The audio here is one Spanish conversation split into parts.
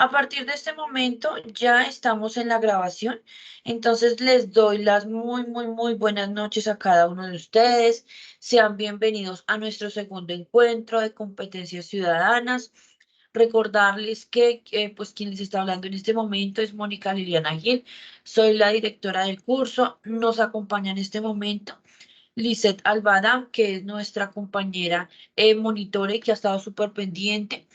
A partir de este momento ya estamos en la grabación, entonces les doy las muy buenas noches a cada uno de ustedes. Sean bienvenidos a nuestro segundo encuentro de competencias ciudadanas. Recordarles que pues quien les está hablando en este momento es Mónica Liliana Gil. Soy la directora del curso. Nos acompaña en este momento Lisette Alvada, que es nuestra compañera monitore que ha estado súper pendiente,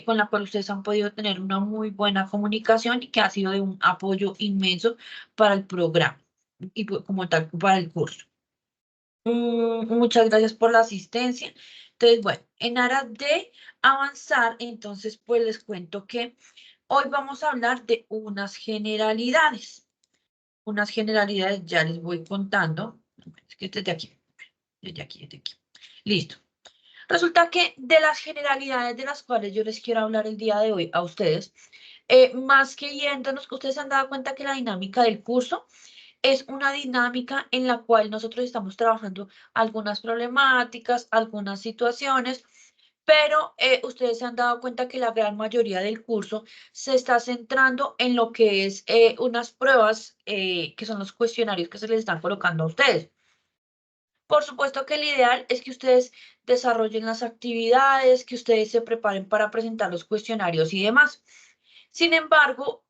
con la cual ustedes han podido tener una muy buena comunicación y que ha sido de un apoyo inmenso para el programa y como tal para el curso. Muchas gracias por la asistencia. Entonces, bueno, en aras de avanzar, entonces pues les cuento que hoy vamos a hablar de unas generalidades. Unas generalidades ya les voy contando. Es que desde aquí. Listo. Resulta que de las generalidades de las cuales yo les quiero hablar el día de hoy a ustedes, más que yéndonos, que ustedes se han dado cuenta que la dinámica del curso es una dinámica en la cual nosotros estamos trabajando algunas problemáticas, algunas situaciones, pero ustedes se han dado cuenta que la gran mayoría del curso se está centrando en lo que es unas pruebas que son los cuestionarios que se les están colocando a ustedes. Por supuesto que el ideal es que ustedes desarrollen las actividades, que ustedes se preparen para presentar los cuestionarios y demás. Sin embargo,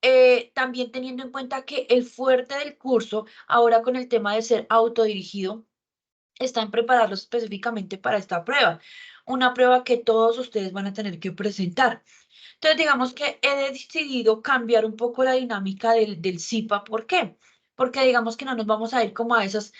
también teniendo en cuenta que el fuerte del curso, ahora con el tema de ser autodirigido, está en prepararlos específicamente para esta prueba, una prueba que todos ustedes van a tener que presentar. Entonces, digamos que he decidido cambiar un poco la dinámica del CIPA. ¿Por qué? Porque digamos que no nos vamos a ir como a esos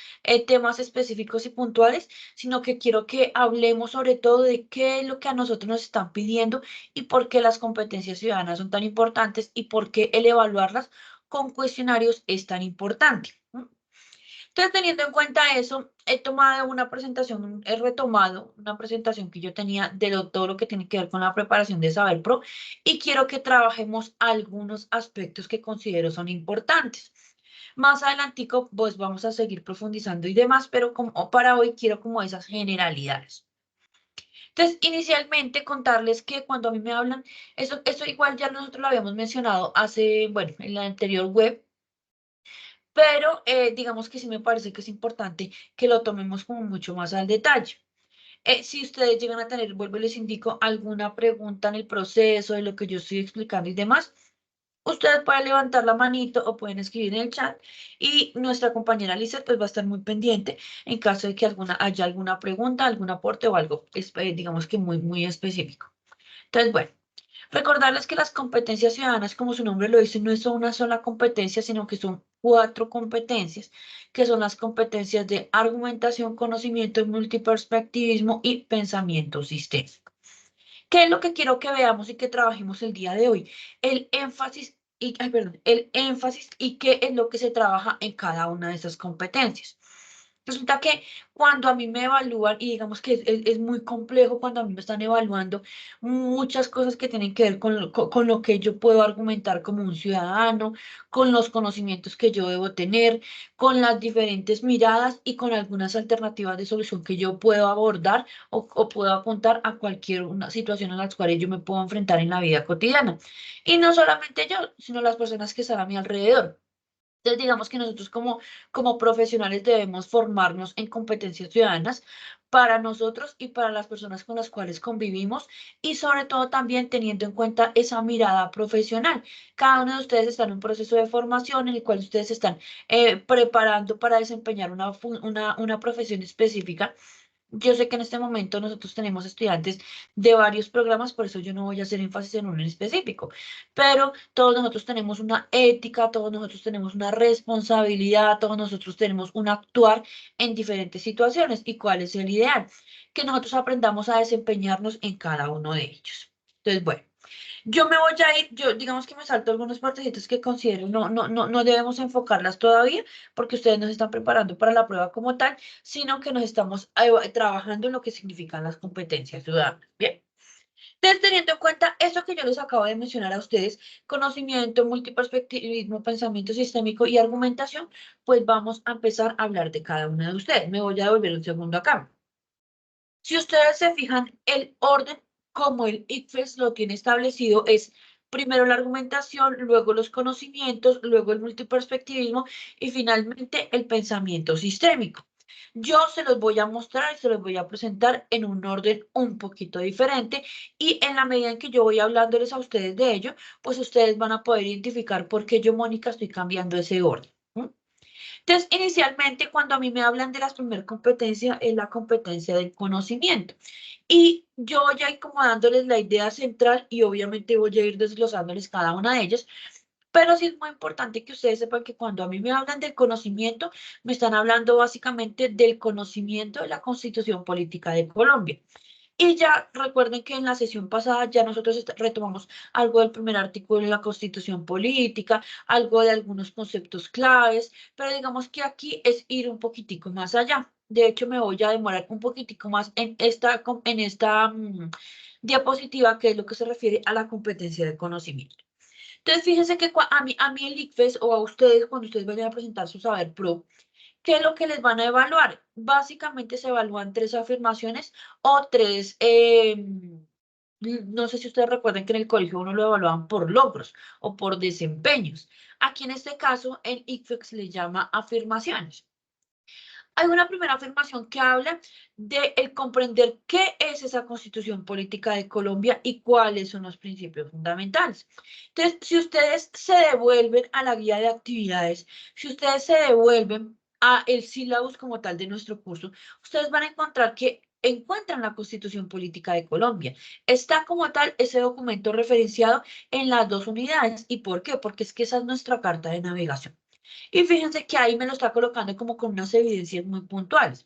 temas específicos y puntuales, sino que quiero que hablemos sobre todo de qué es lo que a nosotros nos están pidiendo y por qué las competencias ciudadanas son tan importantes y por qué el evaluarlas con cuestionarios es tan importante. Entonces, teniendo en cuenta eso, he tomado una presentación, he retomado una presentación que yo tenía de todo lo que tiene que ver con la preparación de Saber Pro y quiero que trabajemos algunos aspectos que considero son importantes. Más adelantico, pues vamos a seguir profundizando y demás, pero como para hoy quiero como esas generalidades. Entonces, inicialmente contarles que cuando a mí me hablan, eso igual ya nosotros lo habíamos mencionado hace, bueno, en la anterior web, pero digamos que sí me parece que es importante que lo tomemos como mucho más al detalle. Si ustedes llegan a tener, vuelvo y les indico, alguna pregunta en el proceso de lo que yo estoy explicando y demás, ustedes pueden levantar la manito o pueden escribir en el chat y nuestra compañera Lisa pues va a estar muy pendiente en caso de que haya alguna pregunta, algún aporte o algo, digamos que muy específico. Entonces, bueno. Recordarles que las competencias ciudadanas, como su nombre lo dice, no son una sola competencia, sino que son 4 competencias, que son las competencias de argumentación, conocimiento, multiperspectivismo y pensamiento sistémico. ¿Qué es lo que quiero que veamos y que trabajemos el día de hoy? El énfasis y qué es lo que se trabaja en cada una de esas competencias. Resulta que cuando a mí me evalúan, y digamos que es muy complejo cuando a mí me están evaluando muchas cosas que tienen que ver con lo que yo puedo argumentar como un ciudadano, con los conocimientos que yo debo tener, con las diferentes miradas y con algunas alternativas de solución que yo puedo abordar o puedo apuntar a cualquier una situación en las cuales yo me puedo enfrentar en la vida cotidiana. Y no solamente yo, sino las personas que están a mi alrededor. Entonces, digamos que nosotros como profesionales debemos formarnos en competencias ciudadanas para nosotros y para las personas con las cuales convivimos y sobre todo también teniendo en cuenta esa mirada profesional. Cada uno de ustedes está en un proceso de formación en el cual ustedes se están preparando para desempeñar una profesión específica. Yo sé que en este momento nosotros tenemos estudiantes de varios programas, por eso yo no voy a hacer énfasis en uno en específico, pero todos nosotros tenemos una ética, todos nosotros tenemos una responsabilidad, todos nosotros tenemos un actuar en diferentes situaciones. ¿Y cuál es el ideal? Que nosotros aprendamos a desempeñarnos en cada uno de ellos. Entonces, bueno. Yo me voy a ir, yo digamos que me salto algunas partecitas que considero no debemos enfocarlas todavía porque ustedes nos están preparando para la prueba como tal, sino que nos estamos trabajando en lo que significan las competencias ciudadanas. Bien. Entonces, teniendo en cuenta eso que yo les acabo de mencionar a ustedes, conocimiento, multiperspectivismo, pensamiento sistémico y argumentación, pues vamos a empezar a hablar de cada una de ustedes. Me voy a devolver un segundo acá. Si ustedes se fijan, el orden como el ICFES lo tiene establecido es Primero la argumentación, luego los conocimientos, luego el multiperspectivismo y finalmente el pensamiento sistémico. Yo se los voy a mostrar y se los voy a presentar en un orden un poquito diferente y en la medida en que yo voy hablándoles a ustedes de ello, pues ustedes van a poder identificar por qué yo, Mónica, estoy cambiando ese orden. Entonces, inicialmente, cuando a mí me hablan de la primera competencia, es la competencia del conocimiento. Y yo voy a ir como dándoles la idea central y obviamente voy a ir desglosándoles cada una de ellas. Pero sí es muy importante que ustedes sepan que cuando a mí me hablan del conocimiento, me están hablando básicamente del conocimiento de la Constitución Política de Colombia. Y ya recuerden que en la sesión pasada ya nosotros retomamos algo del primer artículo de la Constitución Política, algo de algunos conceptos claves, pero digamos que aquí es ir un poquitico más allá. De hecho, me voy a demorar un poquitico más en esta diapositiva, que es lo que se refiere a la competencia de conocimiento. Entonces, fíjense que a mí el ICFES o a ustedes, cuando ustedes vayan a presentar su saber pro, ¿qué es lo que les van a evaluar? Básicamente se evalúan tres afirmaciones o tres, no sé si ustedes recuerdan que en el colegio uno lo evaluaban por logros o por desempeños. Aquí en este caso, el ICFES le llama afirmaciones. Hay una primera afirmación que habla de el comprender qué es esa Constitución Política de Colombia y cuáles son los principios fundamentales. Entonces, si ustedes se devuelven a la guía de actividades, si ustedes se devuelven a el sílabus como tal de nuestro curso, ustedes van a encontrar que encuentran la Constitución Política de Colombia. Está como tal ese documento referenciado en las dos unidades. ¿Y por qué? Porque es que esa es nuestra carta de navegación. Y fíjense que ahí me lo está colocando como con unas evidencias muy puntuales.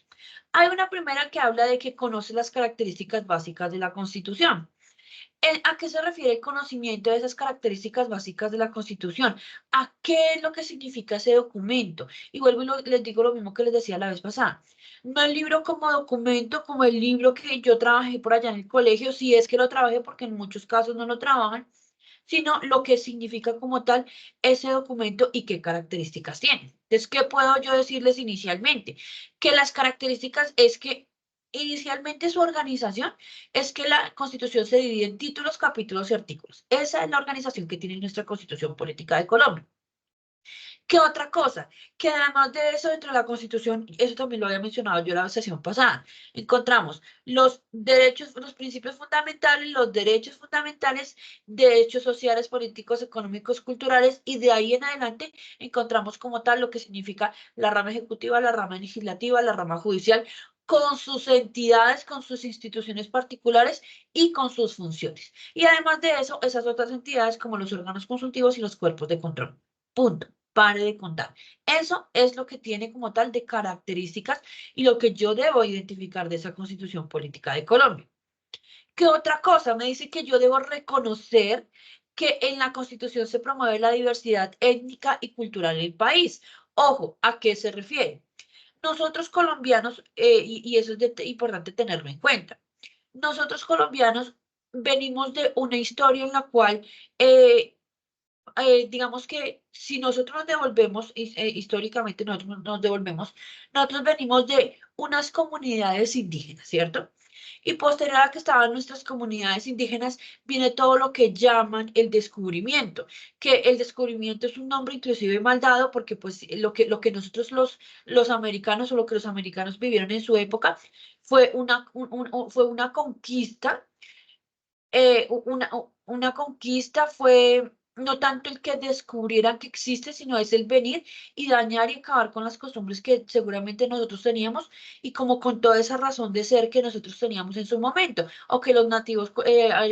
Hay una primera que habla de que conoce las características básicas de la Constitución. ¿A qué se refiere el conocimiento de esas características básicas de la Constitución? ¿A qué es lo que significa ese documento? Y vuelvo y les digo lo mismo que les decía la vez pasada. No el libro como documento, como el libro que yo trabajé por allá en el colegio, si es que lo trabajé, porque en muchos casos no lo trabajan, sino lo que significa como tal ese documento y qué características tiene. Entonces, ¿qué puedo yo decirles inicialmente? Que las características es que inicialmente su organización es que la Constitución se divide en títulos, capítulos y artículos. Esa es la organización que tiene nuestra Constitución Política de Colombia. ¿Qué otra cosa? Que además de eso, dentro de la Constitución, eso también lo había mencionado yo la sesión pasada, encontramos los derechos, los principios fundamentales, los derechos sociales, políticos, económicos, culturales, y de ahí en adelante encontramos como tal lo que significa la rama ejecutiva, la rama legislativa, la rama judicial, con sus entidades, con sus instituciones particulares y con sus funciones. Y además de eso, esas otras entidades como los órganos consultivos y los cuerpos de control. Punto. Pare de contar. Eso es lo que tiene como tal de características y lo que yo debo identificar de esa Constitución Política de Colombia. ¿Qué otra cosa? Me dice que yo debo reconocer que en la Constitución se promueve la diversidad étnica y cultural del país. Ojo, ¿a qué se refiere? Nosotros colombianos, y eso es importante tenerlo en cuenta, nosotros colombianos venimos de una historia en la cual digamos que si nosotros nos devolvemos, históricamente nosotros nos devolvemos, nosotros venimos de unas comunidades indígenas, ¿cierto? Y posterior a que estaban nuestras comunidades indígenas, viene todo lo que llaman el descubrimiento, que el descubrimiento es un nombre inclusive mal dado porque pues lo que nosotros los americanos o lo que los americanos vivieron en su época fue una conquista, una conquista fue no tanto el que descubrieran que existe, sino es el venir y dañar y acabar con las costumbres que seguramente nosotros teníamos y como con toda esa razón de ser que nosotros teníamos en su momento o que los nativos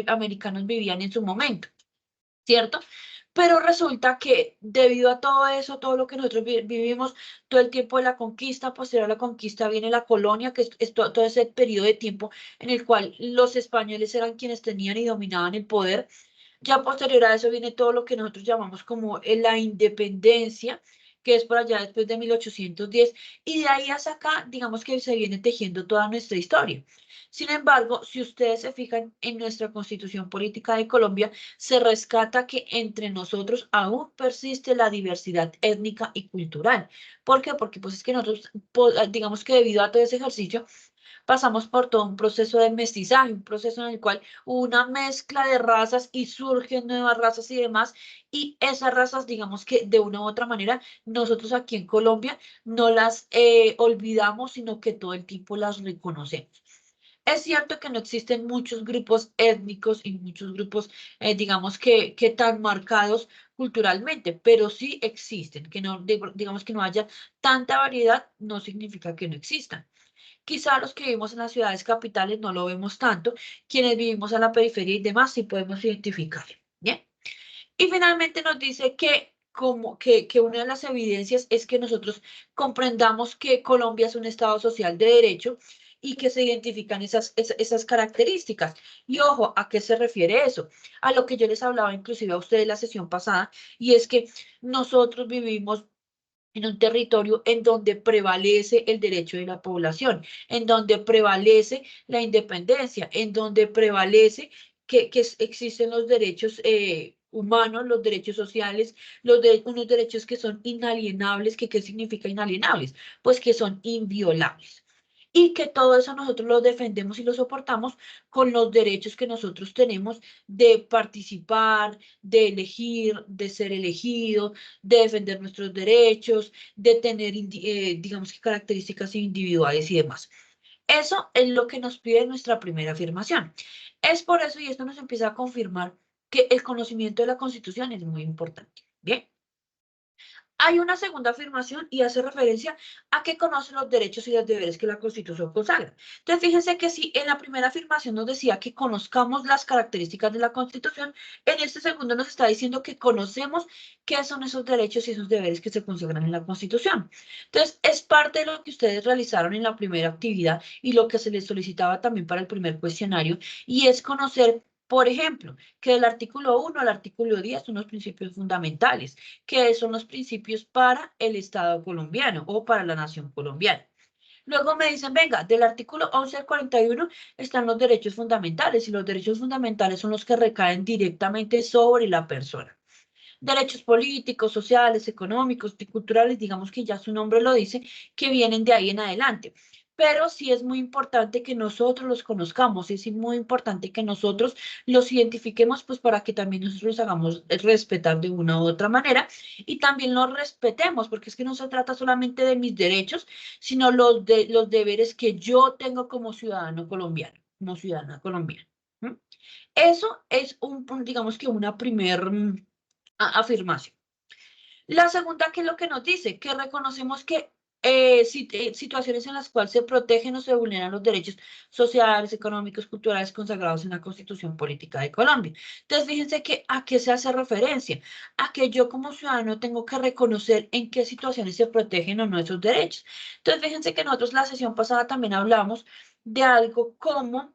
americanos vivían en su momento. ¿Cierto? Pero resulta que debido a todo eso, todo lo que nosotros vivimos, todo el tiempo de la conquista, posterior a la conquista viene la colonia, que es todo ese periodo de tiempo en el cual los españoles eran quienes tenían y dominaban el poder. Ya posterior a eso viene todo lo que nosotros llamamos como la independencia, que es por allá después de 1810, y de ahí hasta acá, digamos que se viene tejiendo toda nuestra historia. Sin embargo, si ustedes se fijan en nuestra Constitución Política de Colombia, se rescata que entre nosotros aún persiste la diversidad étnica y cultural. ¿Por qué? Porque pues es que nosotros, digamos que debido a todo ese ejercicio, Pasamos por todo un proceso de mestizaje, un proceso en el cual hubo una mezcla de razas y surgen nuevas razas y demás, y esas razas, digamos que de una u otra manera, nosotros aquí en Colombia no las olvidamos, sino que todo el tiempo las reconocemos. Es cierto que no existen muchos grupos étnicos y muchos grupos, digamos que tan marcados culturalmente, pero sí existen. Que no, digamos que no haya tanta variedad, no significa que no existan. Quizá los que vivimos en las ciudades capitales no lo vemos tanto, quienes vivimos en la periferia y demás sí podemos identificar. Bien. Y finalmente nos dice que, que una de las evidencias es que nosotros comprendamos que Colombia es un Estado social de derecho y que se identifican esas características. Y ojo, ¿a qué se refiere eso? A lo que yo les hablaba inclusive a ustedes la sesión pasada, y es que nosotros vivimos en un territorio en donde prevalece el derecho de la población, en donde prevalece la independencia, en donde prevalece que existen los derechos humanos, los derechos sociales, unos derechos que son inalienables. ¿Qué significa inalienables? Pues que son inviolables. Y que todo eso nosotros lo defendemos y lo soportamos con los derechos que nosotros tenemos de participar, de elegir, de ser elegido, de defender nuestros derechos, de tener, digamos que características individuales y demás. Eso es lo que nos pide nuestra primera afirmación. Es por eso, y esto nos empieza a confirmar, que el conocimiento de la Constitución es muy importante. Bien. Hay una segunda afirmación y hace referencia a que conoce los derechos y los deberes que la Constitución consagra. Entonces, fíjense que si en la primera afirmación nos decía que conozcamos las características de la Constitución, en este segundo nos está diciendo que conocemos qué son esos derechos y esos deberes que se consagran en la Constitución. Entonces, es parte de lo que ustedes realizaron en la primera actividad y lo que se les solicitaba también para el primer cuestionario, y es conocer, por ejemplo, que del artículo 1 al artículo 10 son los principios fundamentales, que son los principios para el Estado colombiano o para la nación colombiana. Luego me dicen, venga, del artículo 11 al 41 están los derechos fundamentales, y los derechos fundamentales son los que recaen directamente sobre la persona. Derechos políticos, sociales, económicos y culturales, digamos que ya su nombre lo dice, que vienen de ahí en adelante. Pero sí es muy importante que nosotros los conozcamos, es muy importante que nosotros los identifiquemos, pues para que también nosotros los hagamos respetar de una u otra manera, y también los respetemos, porque es que no se trata solamente de mis derechos, sino los deberes que yo tengo como ciudadano colombiano, como ciudadana colombiana. ¿Mm? Eso es digamos que una primer afirmación. La segunda, ¿qué es lo que nos dice? Que reconocemos que situaciones en las cuales se protegen o se vulneran los derechos sociales, económicos, culturales consagrados en la Constitución Política de Colombia. Entonces, fíjense que a qué se hace referencia, a que yo como ciudadano tengo que reconocer en qué situaciones se protegen o no esos derechos. Entonces, fíjense que nosotros la sesión pasada también hablamos de algo como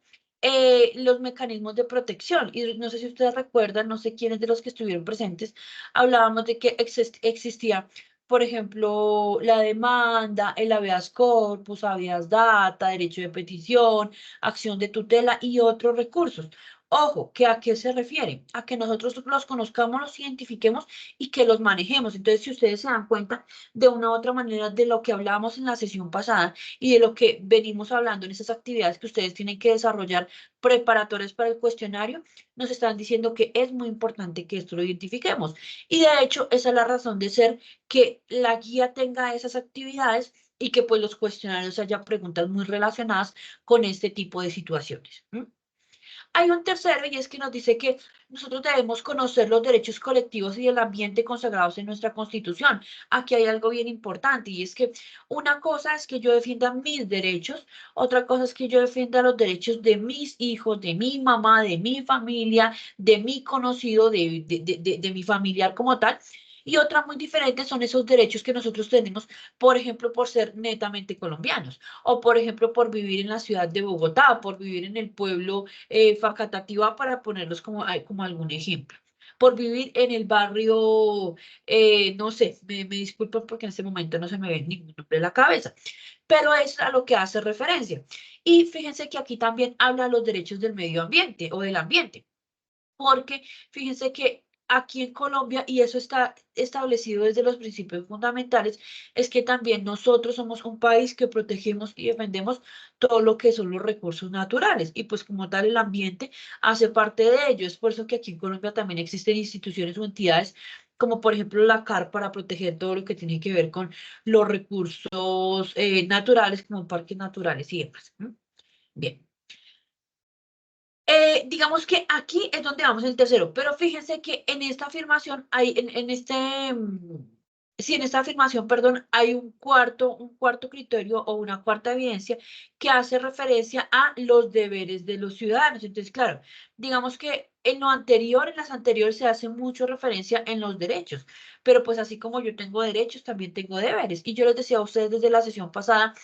los mecanismos de protección. Y no sé si ustedes recuerdan, no sé quiénes de los que estuvieron presentes, hablábamos de que existía, por ejemplo, la demanda, el habeas corpus, habeas data, derecho de petición, acción de tutela y otros recursos. Ojo, ¿que a qué se refiere? A que nosotros los conozcamos, los identifiquemos y que los manejemos. Entonces, si ustedes se dan cuenta de una u otra manera de lo que hablábamos en la sesión pasada y de lo que venimos hablando en esas actividades que ustedes tienen que desarrollar preparatorias para el cuestionario, nos están diciendo que es muy importante que esto lo identifiquemos. Y de hecho, esa es la razón de ser, que la guía tenga esas actividades y que pues los cuestionarios haya preguntas muy relacionadas con este tipo de situaciones. ¿Mm? Hay un tercero, y es que nos dice que nosotros debemos conocer los derechos colectivos y el ambiente consagrados en nuestra Constitución. Aquí hay algo bien importante, y es que una cosa es que yo defienda mis derechos, otra cosa es que yo defienda los derechos de mis hijos, de mi mamá, de mi familia, de mi conocido, de mi familiar como tal. Y otra muy diferente son esos derechos que nosotros tenemos, por ejemplo, por ser netamente colombianos, o por ejemplo, por vivir en la ciudad de Bogotá, por vivir en el pueblo Facatativá, para ponerlos como algún ejemplo. Por vivir en el barrio, no sé, me disculpan porque en este momento no se me ve ningún nombre en la cabeza, pero es a lo que hace referencia. Y fíjense que aquí también habla de los derechos del medio ambiente o del ambiente, porque fíjense que aquí en Colombia, y eso está establecido desde los principios fundamentales, es que también nosotros somos un país que protegemos y defendemos todo lo que son los recursos naturales, y pues como tal el ambiente hace parte de ello. Es por eso que aquí en Colombia también existen instituciones o entidades como por ejemplo la CAR para proteger todo lo que tiene que ver con los recursos naturales como parques naturales y demás. ¿M? Bien. Digamos que aquí es donde vamos el tercero, pero fíjense que en esta afirmación hay, sí, en esta afirmación, perdón, hay un cuarto criterio o una cuarta evidencia que hace referencia a los deberes de los ciudadanos. Entonces, claro, digamos que en lo anterior, en las anteriores se hace mucho referencia en los derechos, pero pues así como yo tengo derechos, también tengo deberes. Y yo les decía a ustedes desde la sesión pasada,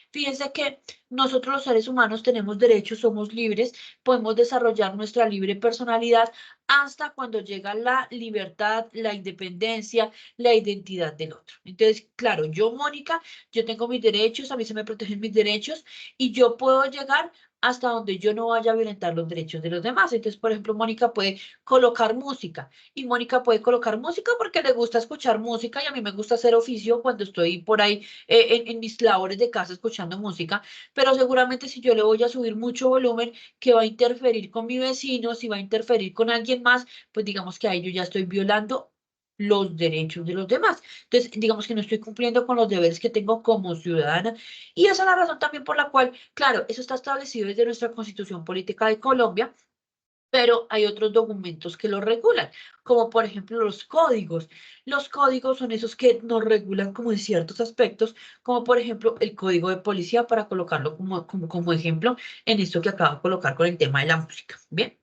fíjense que nosotros los seres humanos tenemos derechos, somos libres, podemos desarrollar nuestra libre personalidad hasta cuando llega la libertad, la independencia, la identidad del otro. Entonces, claro, yo, Mónica, yo tengo mis derechos, a mí se me protegen mis derechos y yo puedo llegar hasta donde yo no vaya a violentar los derechos de los demás. Entonces, por ejemplo, Mónica puede colocar música y Mónica puede colocar música porque le gusta escuchar música y a mí me gusta hacer oficio cuando estoy por ahí en mis labores de casa escuchando música, pero seguramente si yo le voy a subir mucho volumen que va a interferir con mi vecino, si va a interferir con alguien más, pues digamos que ahí yo ya estoy violando los derechos de los demás. Entonces, digamos que no estoy cumpliendo con los deberes que tengo como ciudadana y esa es la razón también por la cual, claro, eso está establecido desde nuestra Constitución Política de Colombia, pero hay otros documentos que lo regulan, como por ejemplo los códigos. Los códigos son esos que nos regulan como en ciertos aspectos, como por ejemplo el código de policía, para colocarlo como ejemplo en esto que acabo de colocar con el tema de la música. Bien.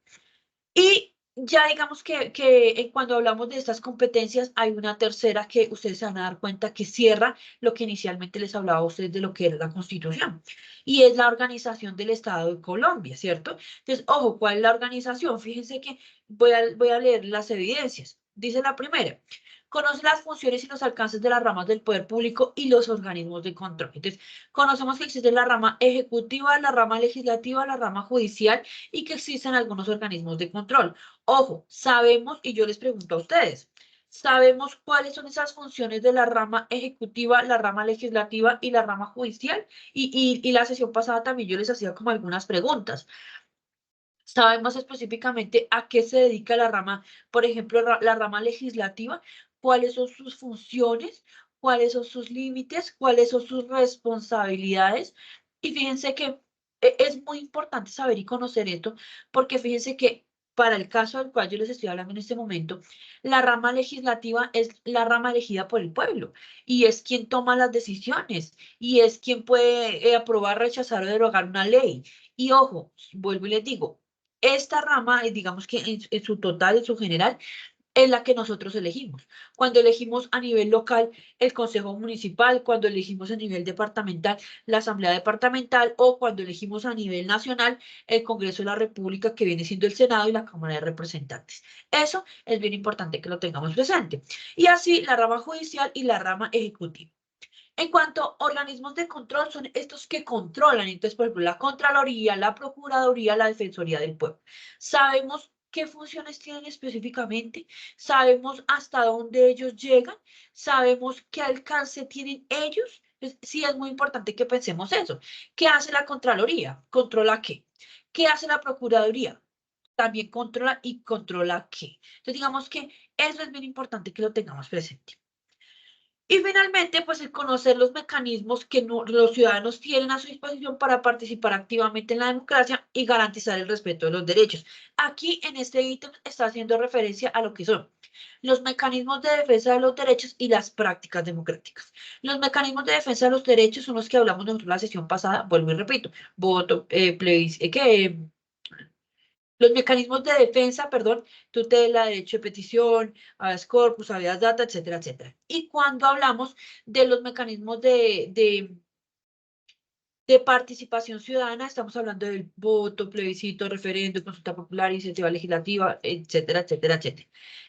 Y ya digamos que cuando hablamos de estas competencias, hay una tercera que ustedes se van a dar cuenta que cierra lo que inicialmente les hablaba a ustedes de lo que era la Constitución, y es la organización del Estado de Colombia, ¿cierto? Entonces, ojo, ¿cuál es la organización? Fíjense que voy a leer las evidencias. Dice la primera, conoce las funciones y los alcances de las ramas del poder público y los organismos de control. Entonces, conocemos que existe la rama ejecutiva, la rama legislativa, la rama judicial y que existen algunos organismos de control. Ojo, sabemos, y yo les pregunto a ustedes, ¿sabemos cuáles son esas funciones de la rama ejecutiva, la rama legislativa y la rama judicial? Y la sesión pasada también yo les hacía como algunas preguntas. Sabemos específicamente a qué se dedica la rama, por ejemplo, la rama legislativa, cuáles son sus funciones, cuáles son sus límites, cuáles son sus responsabilidades. Y fíjense que es muy importante saber y conocer esto, porque fíjense que para el caso del cual yo les estoy hablando en este momento, la rama legislativa es la rama elegida por el pueblo y es quien toma las decisiones y es quien puede aprobar, rechazar o derogar una ley. Y ojo, vuelvo y les digo, esta rama, digamos que en su total, en su general, es la que nosotros elegimos. Cuando elegimos a nivel local el Consejo Municipal, cuando elegimos a nivel departamental la Asamblea Departamental o cuando elegimos a nivel nacional el Congreso de la República, que viene siendo el Senado y la Cámara de Representantes. Eso es bien importante que lo tengamos presente. Y así la rama judicial y la rama ejecutiva. En cuanto a organismos de control, son estos que controlan. Entonces, por ejemplo, la Contraloría, la Procuraduría, la Defensoría del Pueblo. Sabemos qué funciones tienen específicamente, sabemos hasta dónde ellos llegan, sabemos qué alcance tienen ellos. Entonces, sí es muy importante que pensemos eso. ¿Qué hace la Contraloría? ¿Controla qué? ¿Qué hace la Procuraduría? También controla y controla qué. Entonces, digamos que eso es bien importante que lo tengamos presente. Y finalmente, pues el conocer los mecanismos que los ciudadanos tienen a su disposición para participar activamente en la democracia y garantizar el respeto de los derechos. Aquí en este ítem está haciendo referencia a lo que son los mecanismos de defensa de los derechos y las prácticas democráticas. Los mecanismos de defensa de los derechos son los que hablamos nosotros la sesión pasada, vuelvo y repito, voto, los mecanismos de defensa, perdón, tutela, derecho de petición, habeas corpus, habeas data, etcétera, etcétera. Y cuando hablamos de los mecanismos de participación ciudadana, estamos hablando del voto, plebiscito, referendo, consulta popular, iniciativa legislativa, etcétera, etcétera, etcétera.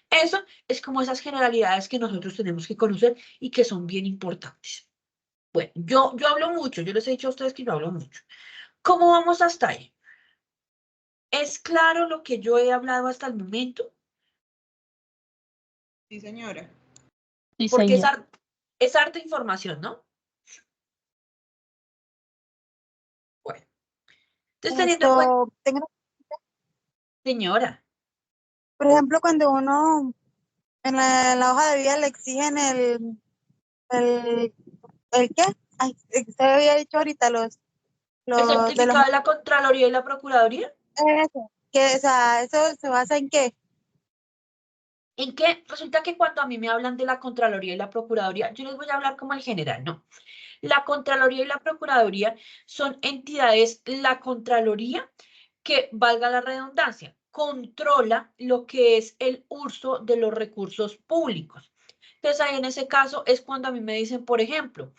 Eso es como esas generalidades que nosotros tenemos que conocer y que son bien importantes. Bueno, yo hablo mucho, yo les he dicho a ustedes que yo hablo mucho. ¿Cómo vamos hasta ahí? ¿Es claro lo que yo he hablado hasta el momento? Sí, señora. Sí, Porque señor. es harta información, ¿no? Bueno, entonces teniendo en cuenta, Esto, tengo, señora, por ejemplo, cuando uno en la hoja de vida le exigen el, ¿el qué? Ay, usted había dicho ahorita el los de los, certificado de la Contraloría y la Procuraduría. eso, que, o sea, eso se basa en qué. ¿En qué? Resulta que cuando a mí me hablan de la Contraloría y la Procuraduría, yo les voy a hablar como el general, ¿no? La Contraloría y la Procuraduría son entidades, la Contraloría, que valga la redundancia, controla lo que es el uso de los recursos públicos. Entonces, ahí en ese caso es cuando a mí me dicen, por ejemplo,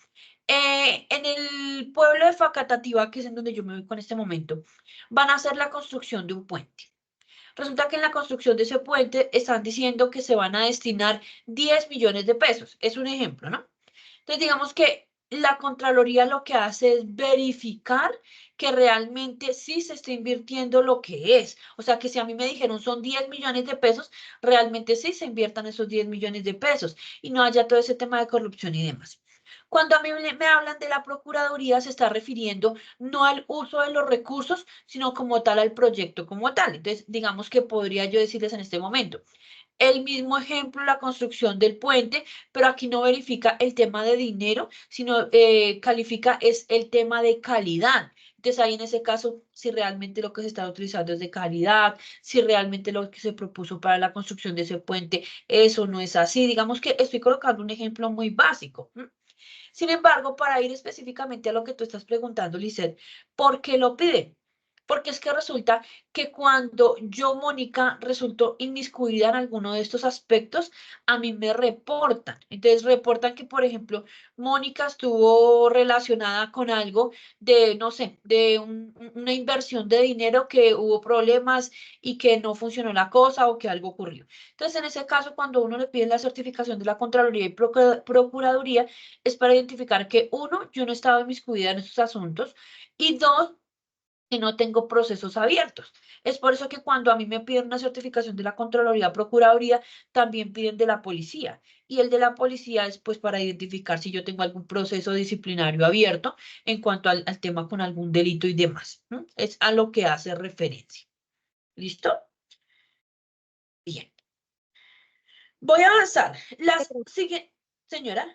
en el pueblo de Facatativá, que es en donde yo me voy con este momento, van a hacer la construcción de un puente. Resulta que en la construcción de ese puente están diciendo que se van a destinar 10 millones de pesos. Es un ejemplo, ¿no? Entonces, digamos que la Contraloría lo que hace es verificar que realmente sí se está invirtiendo lo que es. O sea, que si a mí me dijeron son 10 millones de pesos, realmente sí se inviertan esos 10 millones de pesos y no haya todo ese tema de corrupción y demás. Cuando a mí me hablan de la Procuraduría, se está refiriendo no al uso de los recursos, sino como tal al proyecto como tal. Entonces, digamos que podría yo decirles en este momento, el mismo ejemplo, la construcción del puente, pero aquí no verifica el tema de dinero, sino califica es el tema de calidad. Entonces ahí en ese caso, si realmente lo que se está utilizando es de calidad, si realmente lo que se propuso para la construcción de ese puente, eso no es así. Digamos que estoy colocando un ejemplo muy básico. Sin embargo, para ir específicamente a lo que tú estás preguntando, Lisset, ¿por qué lo piden? Porque es que resulta que cuando yo, Mónica, resultó inmiscuida en alguno de estos aspectos, a mí me reportan. Entonces, reportan que, por ejemplo, Mónica estuvo relacionada con algo de, no sé, de una inversión de dinero que hubo problemas y que no funcionó la cosa o que algo ocurrió. Entonces, en ese caso, cuando uno le pide la certificación de la Contraloría y Procuraduría, es para identificar que uno, yo no estaba inmiscuida en estos asuntos y dos, que no tengo procesos abiertos. Es por eso que cuando a mí me piden una certificación de la Contraloría, Procuraduría, también piden de la policía. Y el de la policía es pues para identificar si yo tengo algún proceso disciplinario abierto en cuanto al tema con algún delito y demás. ¿No? Es a lo que hace referencia. ¿Listo? Bien. Voy a avanzar. Las sigue, señora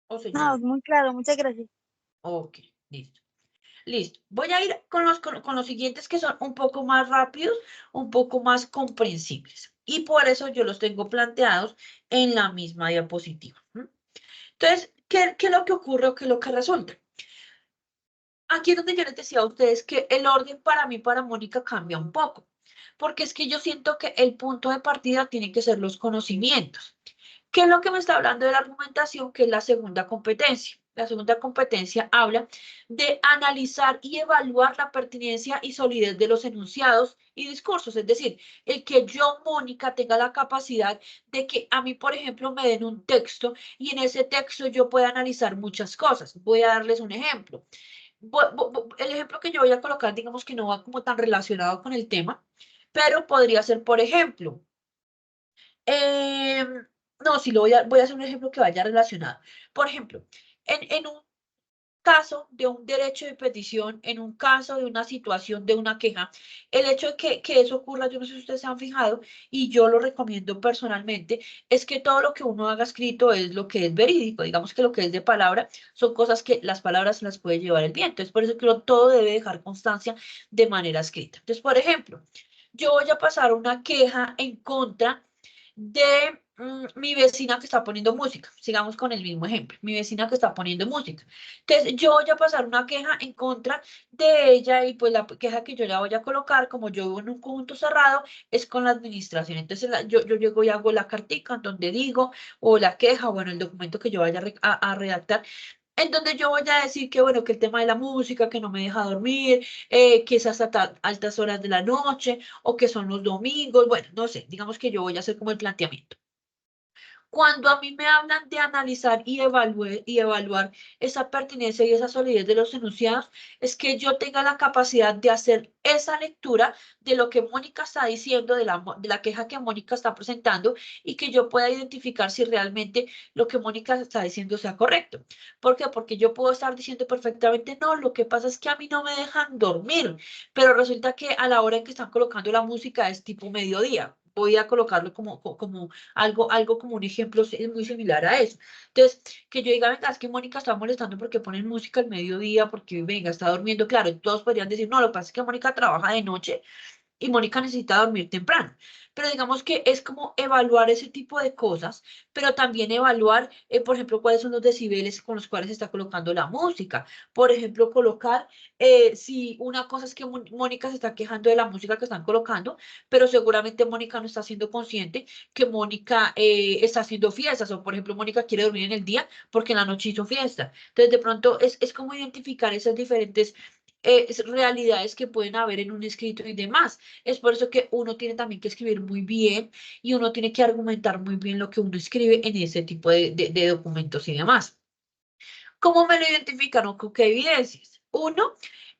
o señor. No, muy claro, muchas gracias. Ok, listo. Listo. Voy a ir con los siguientes que son un poco más rápidos, un poco más comprensibles. Y por eso yo los tengo planteados en la misma diapositiva. ¿M? Entonces, ¿qué es lo que ocurre o qué es lo que resulta? Aquí es donde yo les decía a ustedes que el orden para mí, para Mónica, cambia un poco. Porque es que yo siento que el punto de partida tiene que ser los conocimientos. ¿Qué es lo que me está hablando de la argumentación? Que es la segunda competencia. La segunda competencia habla de analizar y evaluar la pertinencia y solidez de los enunciados y discursos. Es decir, el que yo, Mónica, tenga la capacidad de que a mí, por ejemplo, me den un texto y en ese texto yo pueda analizar muchas cosas. Voy a darles un ejemplo. El ejemplo que yo voy a colocar, digamos que no va como tan relacionado con el tema, pero podría ser, por ejemplo, no, sí, voy a hacer un ejemplo que vaya relacionado. Por ejemplo, en un caso de un derecho de petición, en un caso de una situación de una queja, el hecho de que eso ocurra, yo no sé si ustedes se han fijado, y yo lo recomiendo personalmente, es que todo lo que uno haga escrito es lo que es verídico. Digamos que lo que es de palabra son cosas que las palabras las puede llevar el viento. Es por eso que todo debe dejar constancia de manera escrita. Entonces, por ejemplo, yo voy a pasar una queja en contra de mi vecina que está poniendo música. Sigamos con el mismo ejemplo. Mi vecina que está poniendo música. Entonces, yo voy a pasar una queja en contra de ella y pues la queja que yo la voy a colocar, como yo vivo en un conjunto cerrado, es con la administración. Entonces, yo llego y hago la cartica en donde digo, o la queja, o bueno, el documento que yo vaya a redactar, en donde yo voy a decir que, bueno, que el tema de la música, que no me deja dormir, que es hasta altas horas de la noche, o que son los domingos, bueno, no sé, digamos que yo voy a hacer como el planteamiento. Cuando a mí me hablan de analizar y evaluar esa pertinencia y esa solidez de los enunciados, es que yo tenga la capacidad de hacer esa lectura de lo que Mónica está diciendo, de la queja que Mónica está presentando, y que yo pueda identificar si realmente lo que Mónica está diciendo sea correcto. ¿Por qué? Porque yo puedo estar diciendo perfectamente, no, lo que pasa es que a mí no me dejan dormir, pero resulta que a la hora en que están colocando la música es tipo mediodía. Voy a colocarlo como algo como un ejemplo muy similar a eso. Entonces, que yo diga, venga, es que Mónica está molestando porque ponen música al mediodía, porque, venga, está durmiendo. Claro, todos podrían decir, no, lo que pasa es que Mónica trabaja de noche y Mónica necesita dormir temprano. Pero digamos que es como evaluar ese tipo de cosas, pero también evaluar, por ejemplo, cuáles son los decibeles con los cuales se está colocando la música. Por ejemplo, colocar, si una cosa es que Mónica se está quejando de la música que están colocando, pero seguramente Mónica no está siendo consciente que Mónica está haciendo fiestas, o por ejemplo, Mónica quiere dormir en el día porque en la noche hizo fiesta. Entonces, de pronto es como identificar esas diferentes realidades que pueden haber en un escrito y demás. Es por eso que uno tiene también que escribir muy bien y uno tiene que argumentar muy bien lo que uno escribe en ese tipo de documentos y demás. ¿Cómo me lo identifican con qué evidencias? Uno,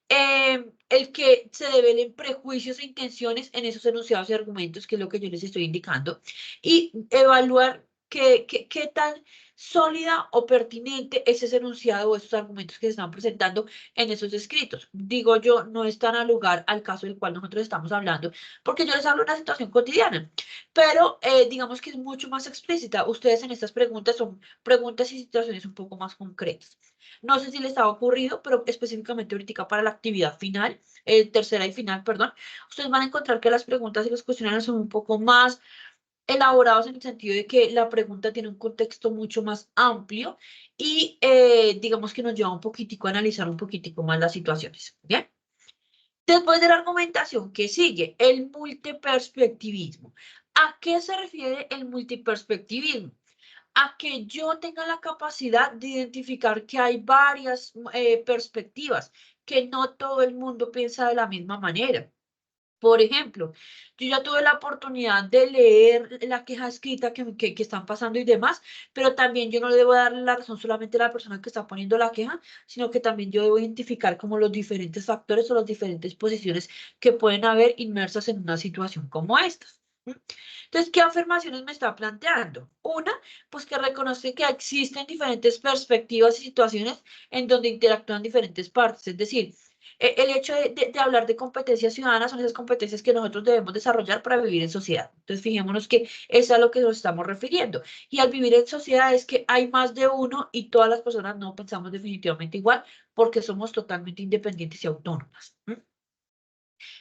el que se develen prejuicios e intenciones en esos enunciados y argumentos, que es lo que yo les estoy indicando, y evaluar qué tan sólida o pertinente es ese enunciado o esos argumentos que se están presentando en esos escritos. Digo yo, no están al lugar al caso del cual nosotros estamos hablando, porque yo les hablo de una situación cotidiana, pero digamos que es mucho más explícita. Ustedes en estas preguntas son preguntas y situaciones un poco más concretas. No sé si les ha ocurrido, pero específicamente ahorita para la actividad final, tercera y final, perdón, ustedes van a encontrar que las preguntas y los cuestionarios son un poco más elaborados en el sentido de que la pregunta tiene un contexto mucho más amplio y digamos que nos lleva un poquitico a analizar un poquitico más las situaciones. ¿Bien? Después de la argumentación que sigue, el multiperspectivismo. ¿A qué se refiere el multiperspectivismo? A que yo tenga la capacidad de identificar que hay varias perspectivas, que no todo el mundo piensa de la misma manera. Por ejemplo, yo ya tuve la oportunidad de leer la queja escrita que están pasando y demás, pero también yo no le debo dar la razón solamente a la persona que está poniendo la queja, sino que también yo debo identificar como los diferentes factores o las diferentes posiciones que pueden haber inmersas en una situación como esta. ¿Mm? Entonces, ¿qué afirmaciones me está planteando? Una, pues que reconoce que existen diferentes perspectivas y situaciones en donde interactúan diferentes partes, es decir, el hecho de hablar de competencias ciudadanas son esas competencias que nosotros debemos desarrollar para vivir en sociedad. Entonces, fijémonos que es a lo que nos estamos refiriendo. Y al vivir en sociedad es que hay más de uno y todas las personas no pensamos definitivamente igual porque somos totalmente independientes y autónomas. ¿Mm?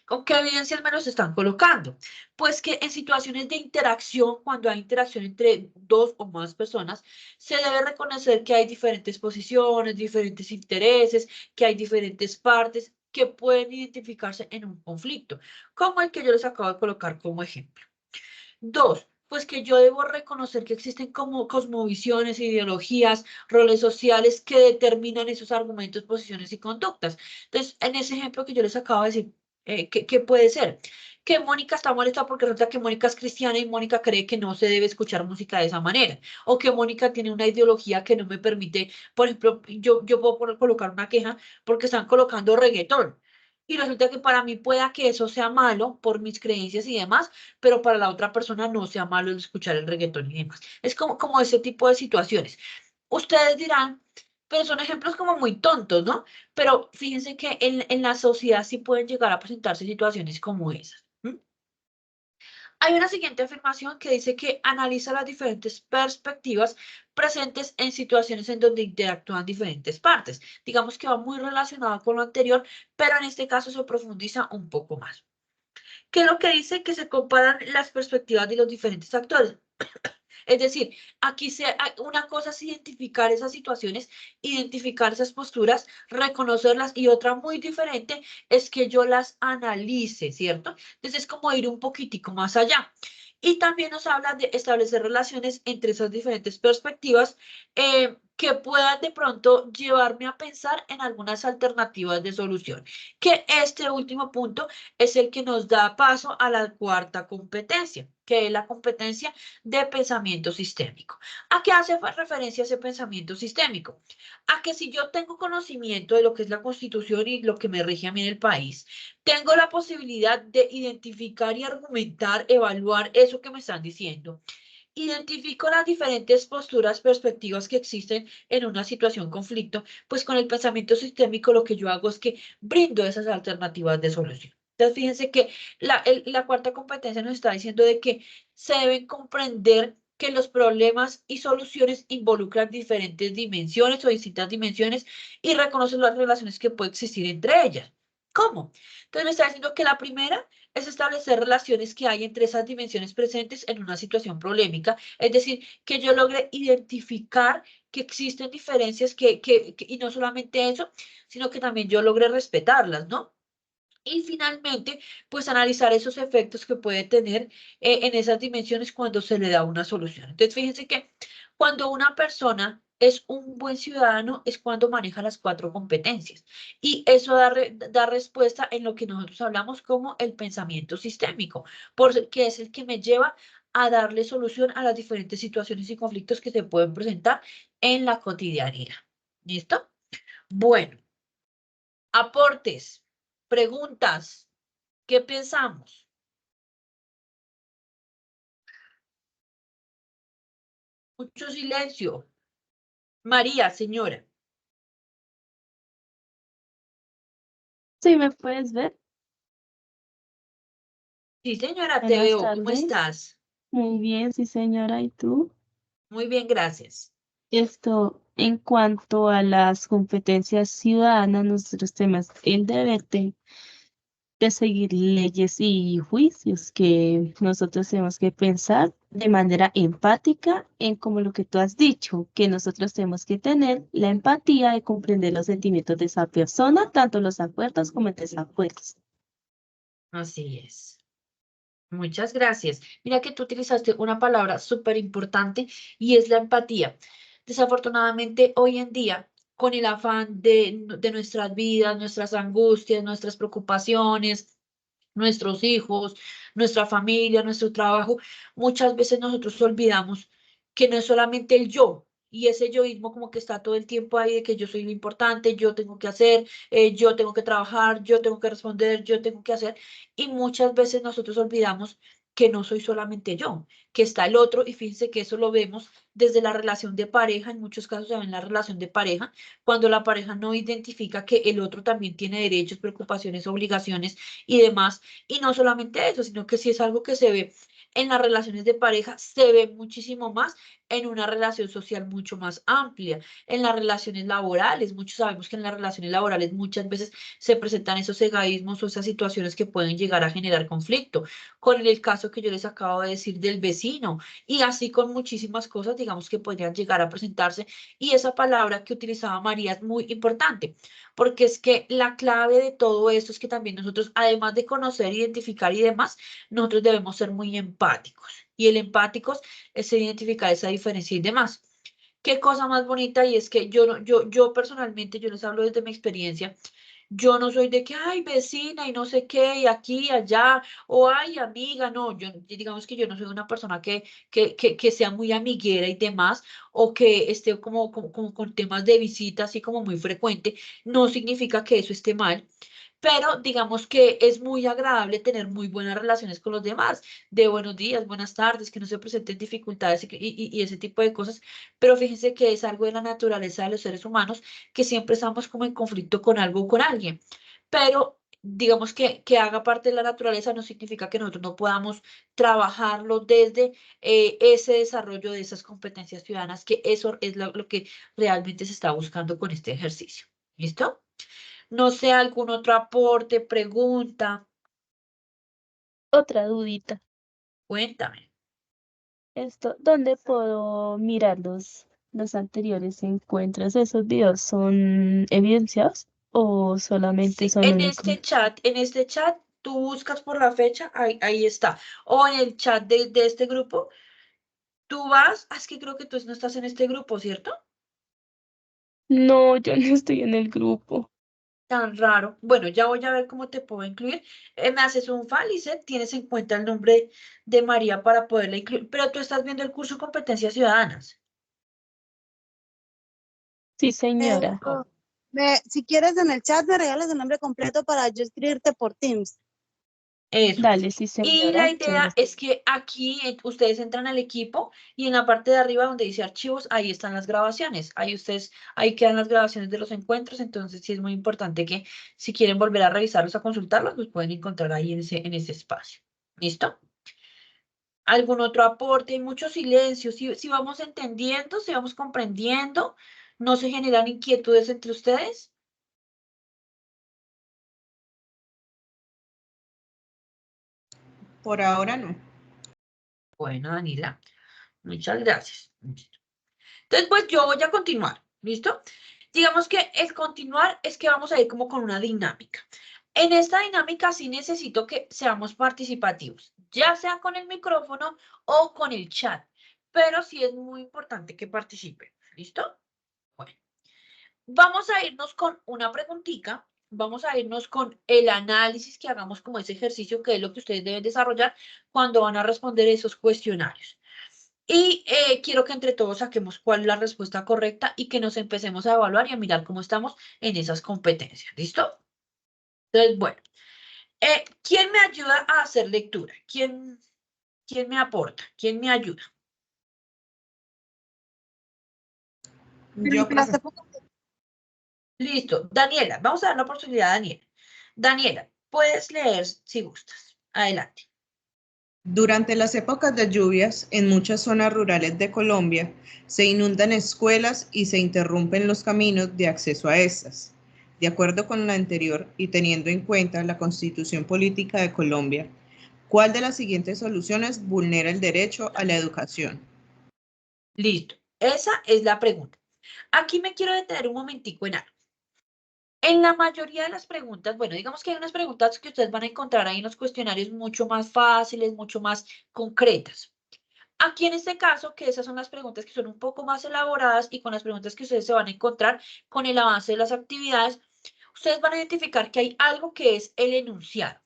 ¿Con qué evidencias me los están colocando? Pues que en situaciones de interacción, cuando hay interacción entre dos o más personas, se debe reconocer que hay diferentes posiciones, diferentes intereses, que hay diferentes partes que pueden identificarse en un conflicto, como el que yo les acabo de colocar como ejemplo. Dos, pues que yo debo reconocer que existen como cosmovisiones, ideologías, roles sociales que determinan esos argumentos, posiciones y conductas. Entonces, en ese ejemplo que yo les acabo de decir, ¿qué puede ser? Que Mónica está molesta porque resulta que Mónica es cristiana y Mónica cree que no se debe escuchar música de esa manera. O que Mónica tiene una ideología que no me permite, por ejemplo, yo puedo colocar una queja porque están colocando reggaetón. Y resulta que para mí pueda que eso sea malo por mis creencias y demás, pero para la otra persona no sea malo el escuchar el reggaetón y demás. Es como ese tipo de situaciones. Ustedes dirán, pero son ejemplos como muy tontos, ¿no? Pero fíjense que en la sociedad sí pueden llegar a presentarse situaciones como esas. ¿M? Hay una siguiente afirmación que dice que analiza las diferentes perspectivas presentes en situaciones en donde interactúan diferentes partes. Digamos que va muy relacionado con lo anterior, pero en este caso se profundiza un poco más. ¿Qué es lo que dice? Que se comparan las perspectivas de los diferentes actores. Es decir, una cosa es identificar esas situaciones, identificar esas posturas, reconocerlas y otra muy diferente es que yo las analice, ¿cierto? Entonces es como ir un poquitico más allá. Y también nos habla de establecer relaciones entre esas diferentes perspectivas que puedan de pronto llevarme a pensar en algunas alternativas de solución. Que este último punto es el que nos da paso a la cuarta competencia, que es la competencia de pensamiento sistémico. ¿A qué hace referencia ese pensamiento sistémico? A que si yo tengo conocimiento de lo que es la Constitución y lo que me rige a mí en el país, tengo la posibilidad de identificar y argumentar, evaluar eso que me están diciendo. Identifico las diferentes posturas, perspectivas que existen en una situación conflicto, pues con el pensamiento sistémico lo que yo hago es que brindo esas alternativas de solución. Entonces, fíjense que la cuarta competencia nos está diciendo de que se deben comprender que los problemas y soluciones involucran diferentes dimensiones o distintas dimensiones y reconocer las relaciones que pueden existir entre ellas. ¿Cómo? Entonces me está diciendo que la primera es establecer relaciones que hay entre esas dimensiones presentes en una situación problemática, es decir, que yo logre identificar que existen diferencias y no solamente eso, sino que también yo logre respetarlas, ¿no? Y finalmente, pues analizar esos efectos que puede tener en esas dimensiones cuando se le da una solución. Entonces, fíjense que cuando una persona es un buen ciudadano es cuando maneja las cuatro competencias. Y eso da respuesta en lo que nosotros hablamos como el pensamiento sistémico, porque es el que me lleva a darle solución a las diferentes situaciones y conflictos que se pueden presentar en la cotidianidad. ¿Listo? Bueno, aportes, preguntas. ¿Qué pensamos? Mucho silencio. María, señora. Sí, ¿me puedes ver? Sí, señora, te Buenas veo. ¿Cómo tardes. estás? Muy bien, sí, señora. ¿Y tú? Muy bien, gracias. Esto, en cuanto a las competencias ciudadanas, nosotros tenemos el deber de seguir leyes y juicios que nosotros tenemos que pensar de manera empática en como lo que tú has dicho, que nosotros tenemos que tener la empatía de comprender los sentimientos de esa persona, tanto los acuerdos como los desacuerdos. Así es. Muchas gracias. Mira que tú utilizaste una palabra súper importante y es la empatía. Desafortunadamente, hoy en día, con el afán de nuestras vidas, nuestras angustias, nuestras preocupaciones, nuestros hijos, nuestra familia, nuestro trabajo, muchas veces nosotros olvidamos que no es solamente el yo. Y ese yoísmo como que está todo el tiempo ahí de que yo soy lo importante, yo tengo que hacer, yo tengo que trabajar, yo tengo que responder, yo tengo que hacer. Y muchas veces nosotros olvidamos que no soy solamente yo, que está el otro. Y fíjense que eso lo vemos desde la relación de pareja, en muchos casos se ve en la relación de pareja, cuando la pareja no identifica que el otro también tiene derechos, preocupaciones, obligaciones y demás. Y no solamente eso, sino que si es algo que se ve en las relaciones de pareja, se ve muchísimo más en una relación social mucho más amplia, en las relaciones laborales. Muchos sabemos que en las relaciones laborales muchas veces se presentan esos egoísmos o esas situaciones que pueden llegar a generar conflicto, con el caso que yo les acabo de decir del vecino, y así con muchísimas cosas, digamos, que podrían llegar a presentarse. Y esa palabra que utilizaba María es muy importante, porque es que la clave de todo esto es que también nosotros, además de conocer, identificar y demás, nosotros debemos ser muy empáticos. Y el empáticos es identificar esa diferencia y demás. Qué cosa más bonita, y es que yo personalmente, yo les hablo desde mi experiencia, yo no soy de que, ay, vecina y no sé qué, y aquí y allá, o ay, amiga, no, yo digamos que yo no soy una persona que sea muy amiguera y demás, o que esté como con temas de visita así como muy frecuente. No significa que eso esté mal, pero digamos que es muy agradable tener muy buenas relaciones con los demás, de buenos días, buenas tardes, que no se presenten dificultades y ese tipo de cosas. Pero fíjense que es algo de la naturaleza de los seres humanos, que siempre estamos como en conflicto con algo o con alguien. Pero digamos que haga parte de la naturaleza no significa que nosotros no podamos trabajarlo desde ese desarrollo de esas competencias ciudadanas, que eso es lo que realmente se está buscando con este ejercicio. ¿Listo? No sé, algún otro aporte, pregunta, Otra dudita. cuéntame. ¿Dónde puedo mirar los anteriores encuentros? ¿Esos videos son evidenciados o solamente Sí, son únicos? en este chat, tú buscas por la fecha, ahí está. O en el chat de este grupo, tú vas, es que creo que tú no estás en este grupo, ¿cierto? No, yo no estoy en el grupo. Tan raro. Bueno, ya voy a ver cómo te puedo incluir. Me haces un Lisset, tienes en cuenta el nombre de María para poderla incluir, pero tú estás viendo el curso Competencias Ciudadanas. Sí, señora. Si quieres en el chat me regalas el nombre completo para yo escribirte por Teams. Eso. Dale, sí, Y señora. la Muchas idea gracias. es que aquí ustedes entran al equipo y en la parte de arriba donde dice archivos, ahí están las grabaciones. Ahí quedan las grabaciones de los encuentros. Entonces sí es muy importante que si quieren volver a revisarlos, a consultarlos, los pueden encontrar ahí en ese espacio. ¿Listo? ¿Algún otro aporte? Hay mucho silencio. Si vamos entendiendo, si vamos comprendiendo, ¿no se generan inquietudes entre ustedes? Por ahora no. Bueno, Daniela, muchas gracias. Entonces, pues yo voy a continuar, ¿listo? Digamos que el continuar es que vamos a ir como con una dinámica. En esta dinámica sí necesito que seamos participativos, ya sea con el micrófono o con el chat, pero sí es muy importante que participen, ¿listo? Bueno, vamos a irnos con una preguntita, vamos a irnos con el análisis que hagamos como ese ejercicio que es lo que ustedes deben desarrollar cuando van a responder esos cuestionarios. Y quiero que entre todos saquemos cuál es la respuesta correcta y que nos empecemos a evaluar y a mirar cómo estamos en esas competencias. ¿Listo? Entonces, bueno, ¿quién me ayuda a hacer lectura? ¿Quién me aporta? ¿Quién me ayuda? Yo, profe. Listo. Daniela, vamos a dar la oportunidad a Daniela. Daniela, puedes leer si gustas. Adelante. Durante las épocas de lluvias, en muchas zonas rurales de Colombia, se inundan escuelas y se interrumpen los caminos de acceso a estas. De acuerdo con la anterior y teniendo en cuenta la Constitución Política de Colombia, ¿cuál de las siguientes soluciones vulnera el derecho a la educación? Listo. Esa es la pregunta. Aquí me quiero detener un momentico en algo. En la mayoría de las preguntas, bueno, digamos que hay unas preguntas que ustedes van a encontrar ahí en los cuestionarios mucho más fáciles, mucho más concretas. Aquí en este caso, que esas son las preguntas que son un poco más elaboradas y con las preguntas que ustedes se van a encontrar con el avance de las actividades, ustedes van a identificar que hay algo que es el enunciado.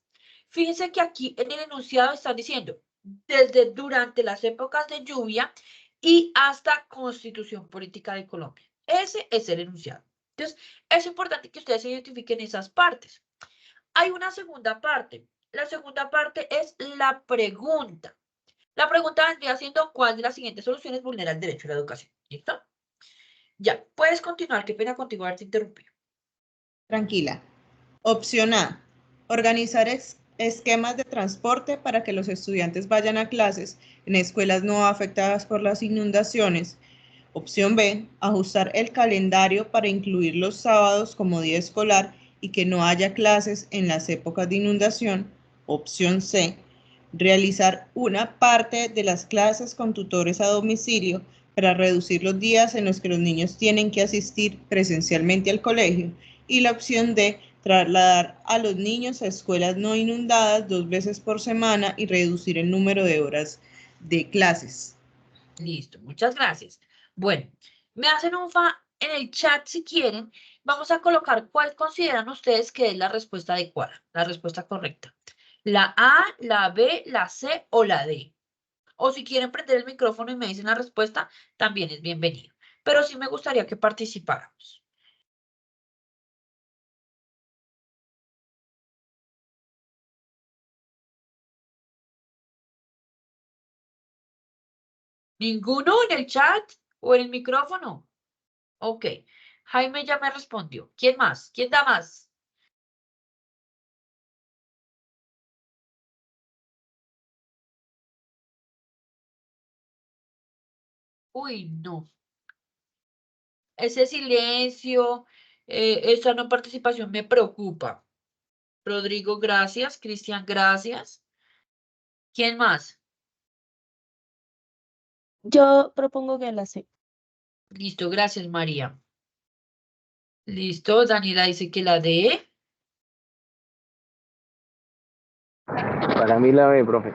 Fíjense que aquí en el enunciado están diciendo desde durante las épocas de lluvia y hasta Constitución Política de Colombia. Ese es el enunciado. Entonces, es importante que ustedes identifiquen esas partes. Hay una segunda parte. La segunda parte es la pregunta. La pregunta vendría siendo ¿cuál de las siguientes soluciones vulnera el derecho a la educación? ¿Listo? Ya, puedes continuar. Qué pena contigo haberte interrumpido. Tranquila. Opción A. Organizar esquemas de transporte para que los estudiantes vayan a clases en escuelas no afectadas por las inundaciones. Opción B. Ajustar el calendario para incluir los sábados como día escolar y que no haya clases en las épocas de inundación. Opción C. Realizar una parte de las clases con tutores a domicilio para reducir los días en los que los niños tienen que asistir presencialmente al colegio. Y la opción D. Trasladar a los niños a escuelas no inundadas 2 veces por semana y reducir el número de horas de clases. Listo, muchas gracias. Bueno, me hacen un fa en el chat si quieren. Vamos a colocar cuál consideran ustedes que es la respuesta adecuada, la respuesta correcta. La A, la B, la C o la D. O si quieren prender el micrófono y me dicen la respuesta, también es bienvenido. Pero sí me gustaría que participáramos. ¿Ninguno en el chat o en el micrófono? Ok. Jaime ya me respondió. ¿Quién más? ¿Quién da más? Uy, no. Ese silencio, esa no participación me preocupa. Rodrigo, gracias. Cristian, gracias. ¿Quién más? Yo propongo que la C. Listo, gracias, María. Listo, Daniela dice que la D. Para mí la B, profe.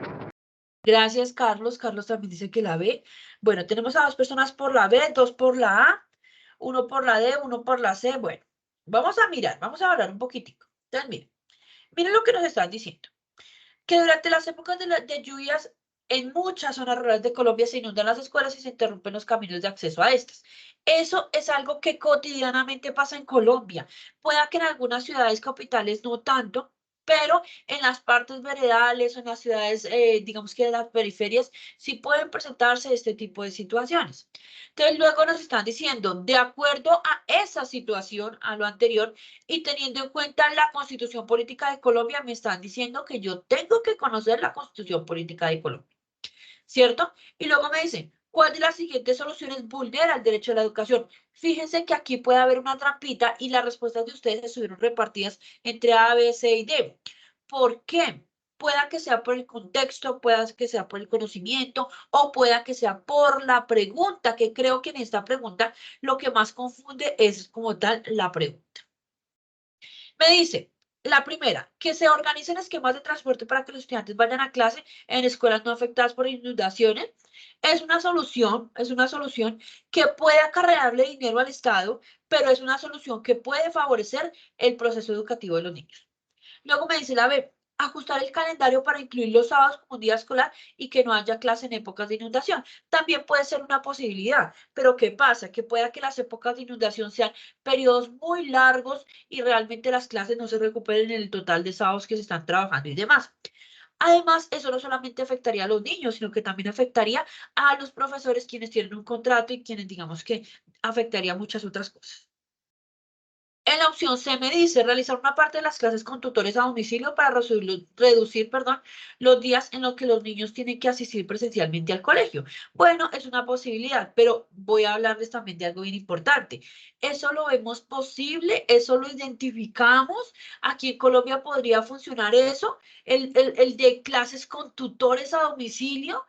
Gracias, Carlos. Carlos también dice que la B. Bueno, tenemos a 2 personas por la B, 2 por la A. uno por la D, uno por la C. Bueno, vamos a mirar, vamos a hablar un poquitico. Entonces, miren lo que nos están diciendo. Que durante las épocas de lluvias en muchas zonas rurales de Colombia se inundan las escuelas y se interrumpen los caminos de acceso a estas. Eso es algo que cotidianamente pasa en Colombia. Pueda que en algunas ciudades capitales no tanto, pero en las partes veredales o en las ciudades, digamos que de las periferias, sí pueden presentarse este tipo de situaciones. Entonces luego nos están diciendo, de acuerdo a esa situación, a lo anterior, y teniendo en cuenta la Constitución Política de Colombia, me están diciendo que yo tengo que conocer la Constitución Política de Colombia, ¿cierto? Y luego me dicen, ¿cuál de las siguientes soluciones vulnera el derecho a la educación? Fíjense que aquí puede haber una trampita y las respuestas de ustedes estuvieron repartidas entre A, B, C y D. ¿Por qué? Pueda que sea por el contexto, pueda que sea por el conocimiento o pueda que sea por la pregunta, que creo que en esta pregunta lo que más confunde es como tal la pregunta. Me dice, la primera, que se organicen esquemas de transporte para que los estudiantes vayan a clase en escuelas no afectadas por inundaciones. Es una solución que puede acarrearle dinero al Estado, pero es una solución que puede favorecer el proceso educativo de los niños. Luego me dice la B, ajustar el calendario para incluir los sábados como un día escolar y que no haya clase en épocas de inundación. También puede ser una posibilidad, pero ¿qué pasa? Que pueda que las épocas de inundación sean periodos muy largos y realmente las clases no se recuperen en el total de sábados que se están trabajando y demás. Además, eso no solamente afectaría a los niños, sino que también afectaría a los profesores quienes tienen un contrato y quienes digamos que afectaría muchas otras cosas. En la opción C me dice realizar una parte de las clases con tutores a domicilio para reducir, los días en los que los niños tienen que asistir presencialmente al colegio. Bueno, es una posibilidad, pero voy a hablarles también de algo bien importante. Eso lo vemos posible, eso lo identificamos. Aquí en Colombia podría funcionar eso, el de clases con tutores a domicilio.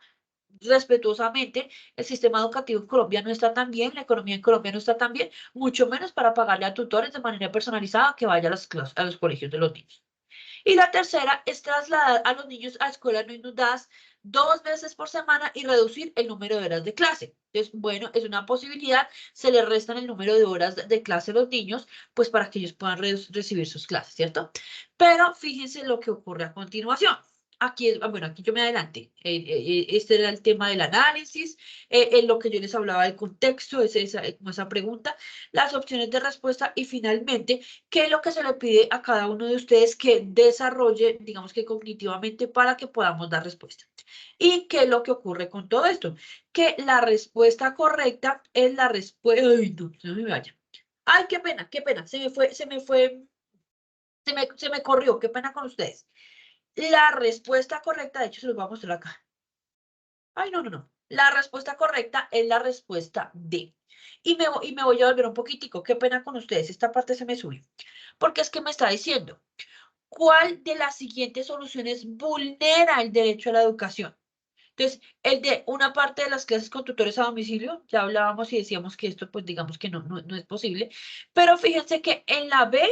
Respetuosamente, el sistema educativo en Colombia no está tan bien, la economía en Colombia no está tan bien, mucho menos para pagarle a tutores de manera personalizada que vaya a las clases, a los colegios de los niños. Y la tercera es trasladar a los niños a escuelas no inundadas 2 veces por semana y reducir el número de horas de clase. Entonces, bueno, es una posibilidad, se les restan el número de horas de clase a los niños, pues para que ellos puedan recibir sus clases, ¿cierto? Pero fíjense lo que ocurre a continuación. Aquí, bueno, aquí yo me adelanté. Este era el tema del análisis, en lo que yo les hablaba del contexto, es como esa pregunta, las opciones de respuesta y finalmente, qué es lo que se le pide a cada uno de ustedes que desarrolle, digamos que cognitivamente, para que podamos dar respuesta. ¿Y qué es lo que ocurre con todo esto? Que la respuesta correcta es la respuesta. Ay, no me vaya. Ay, qué pena, se me corrió, qué pena con ustedes. La respuesta correcta, de hecho, se los voy a mostrar acá. Ay, no. La respuesta correcta es la respuesta D. Y me voy a volver un poquitico. Qué pena con ustedes. Esta parte se me subió. Porque es que me está diciendo, ¿cuál de las siguientes soluciones vulnera el derecho a la educación? Entonces, el de una parte de las clases con tutores a domicilio, ya hablábamos y decíamos que esto, pues digamos que no es posible. Pero fíjense que en la B,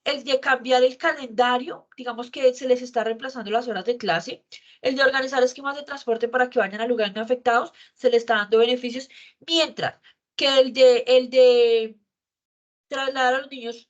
el de cambiar el calendario, digamos que se les está reemplazando las horas de clase. El de organizar esquemas de transporte para que vayan a lugares no afectados, se le está dando beneficios. Mientras que el de trasladar a los niños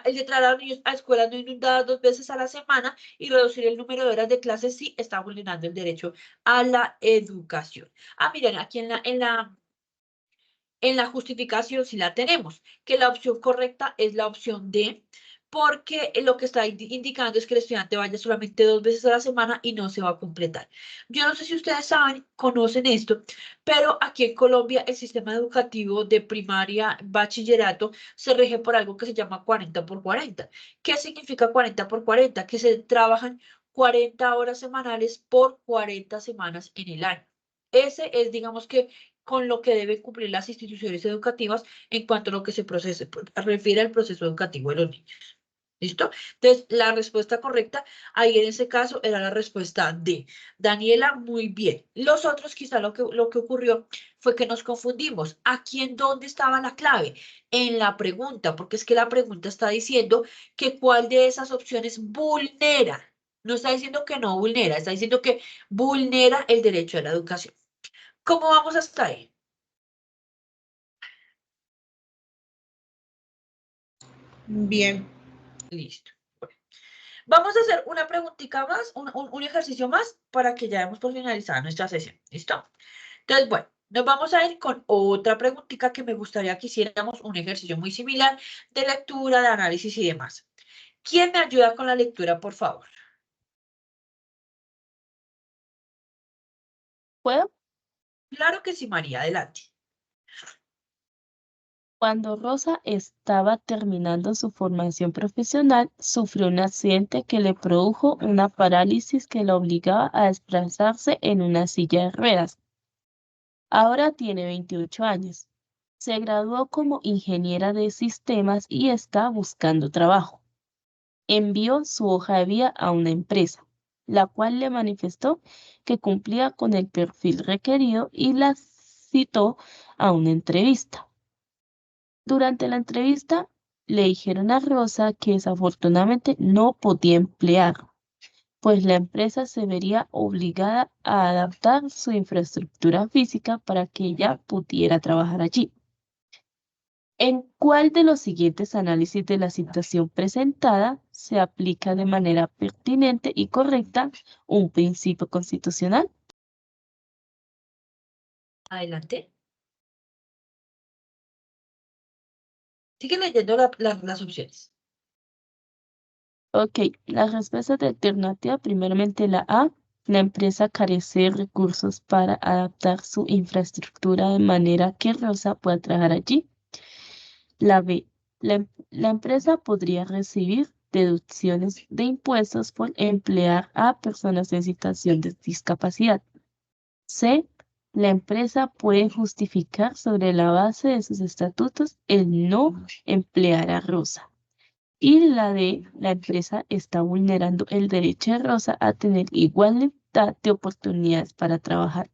el de traer a los niños a escuelas no inundadas 2 veces a la semana y reducir el número de horas de clases sí está vulnerando el derecho a la educación. Miren, aquí en la justificación sí la tenemos, que la opción correcta es la opción D, porque lo que está indicando es que el estudiante vaya solamente 2 veces a la semana y no se va a completar. Yo no sé si ustedes saben, conocen esto, pero aquí en Colombia el sistema educativo de primaria, bachillerato, se rige por algo que se llama 40 por 40. ¿Qué significa 40 por 40? Que se trabajan 40 horas semanales por 40 semanas en el año. Ese es, digamos que, con lo que deben cumplir las instituciones educativas en cuanto a lo que se refiere al proceso educativo de los niños. ¿Listo? Entonces, la respuesta correcta ahí en ese caso era la respuesta D. Daniela, muy bien. Los otros quizá lo que ocurrió fue que nos confundimos. ¿Aquí en dónde estaba la clave? En la pregunta, porque es que la pregunta está diciendo que cuál de esas opciones vulnera. No está diciendo que no vulnera, está diciendo que vulnera el derecho a la educación. ¿Cómo vamos hasta ahí? Bien. Listo. Bueno, vamos a hacer una preguntita más, un ejercicio más para que ya demos por finalizada nuestra sesión. ¿Listo? Entonces, bueno, nos vamos a ir con otra preguntita que me gustaría que hiciéramos un ejercicio muy similar de lectura, de análisis y demás. ¿Quién me ayuda con la lectura, por favor? ¿Puedo? Claro que sí, María, adelante. Cuando Rosa estaba terminando su formación profesional, sufrió un accidente que le produjo una parálisis que la obligaba a desplazarse en una silla de ruedas. Ahora tiene 28 años. Se graduó como ingeniera de sistemas y está buscando trabajo. Envió su hoja de vida a una empresa, la cual le manifestó que cumplía con el perfil requerido y la citó a una entrevista. Durante la entrevista, le dijeron a Rosa que desafortunadamente no podía emplear, pues la empresa se vería obligada a adaptar su infraestructura física para que ella pudiera trabajar allí. ¿En cuál de los siguientes análisis de la situación presentada se aplica de manera pertinente y correcta un principio constitucional? Adelante. Sigue leyendo las opciones. Ok, las respuestas de alternativa, primeramente la A, la empresa carece de recursos para adaptar su infraestructura de manera que Rosa pueda trabajar allí. La B, la empresa podría recibir deducciones de impuestos por emplear a personas en situación de discapacidad. C, la empresa puede justificar sobre la base de sus estatutos el no emplear a Rosa. Y la D, la empresa está vulnerando el derecho de Rosa a tener igualdad de oportunidades para trabajar.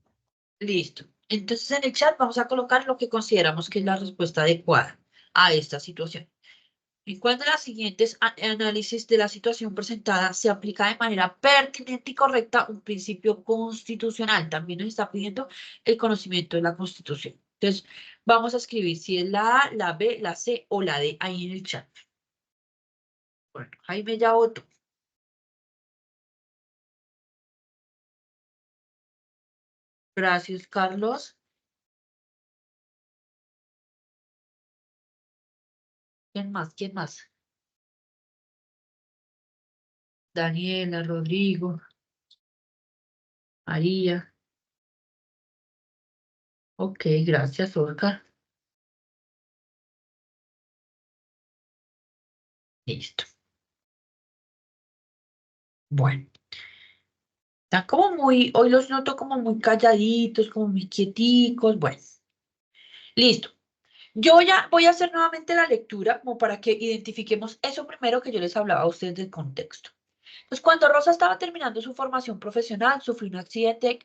Listo. Entonces en el chat vamos a colocar lo que consideramos que es la respuesta adecuada a esta situación. ¿En cuál de las siguientes análisis de la situación presentada se aplica de manera pertinente y correcta un principio constitucional? También nos está pidiendo el conocimiento de la Constitución. Entonces, vamos a escribir si es la A, la B, la C o la D ahí en el chat. Bueno, Jaime ya votó. Gracias, Carlos. ¿Quién más? ¿Quién más? Daniela, Rodrigo, María. Ok, gracias, Oscar. Listo. Bueno, están como muy, hoy los noto como muy calladitos, como muy quieticos. Bueno, listo. Yo ya voy a hacer nuevamente la lectura como para que identifiquemos eso primero que yo les hablaba a ustedes del contexto. Pues cuando Rosa estaba terminando su formación profesional, sufrió un accidente,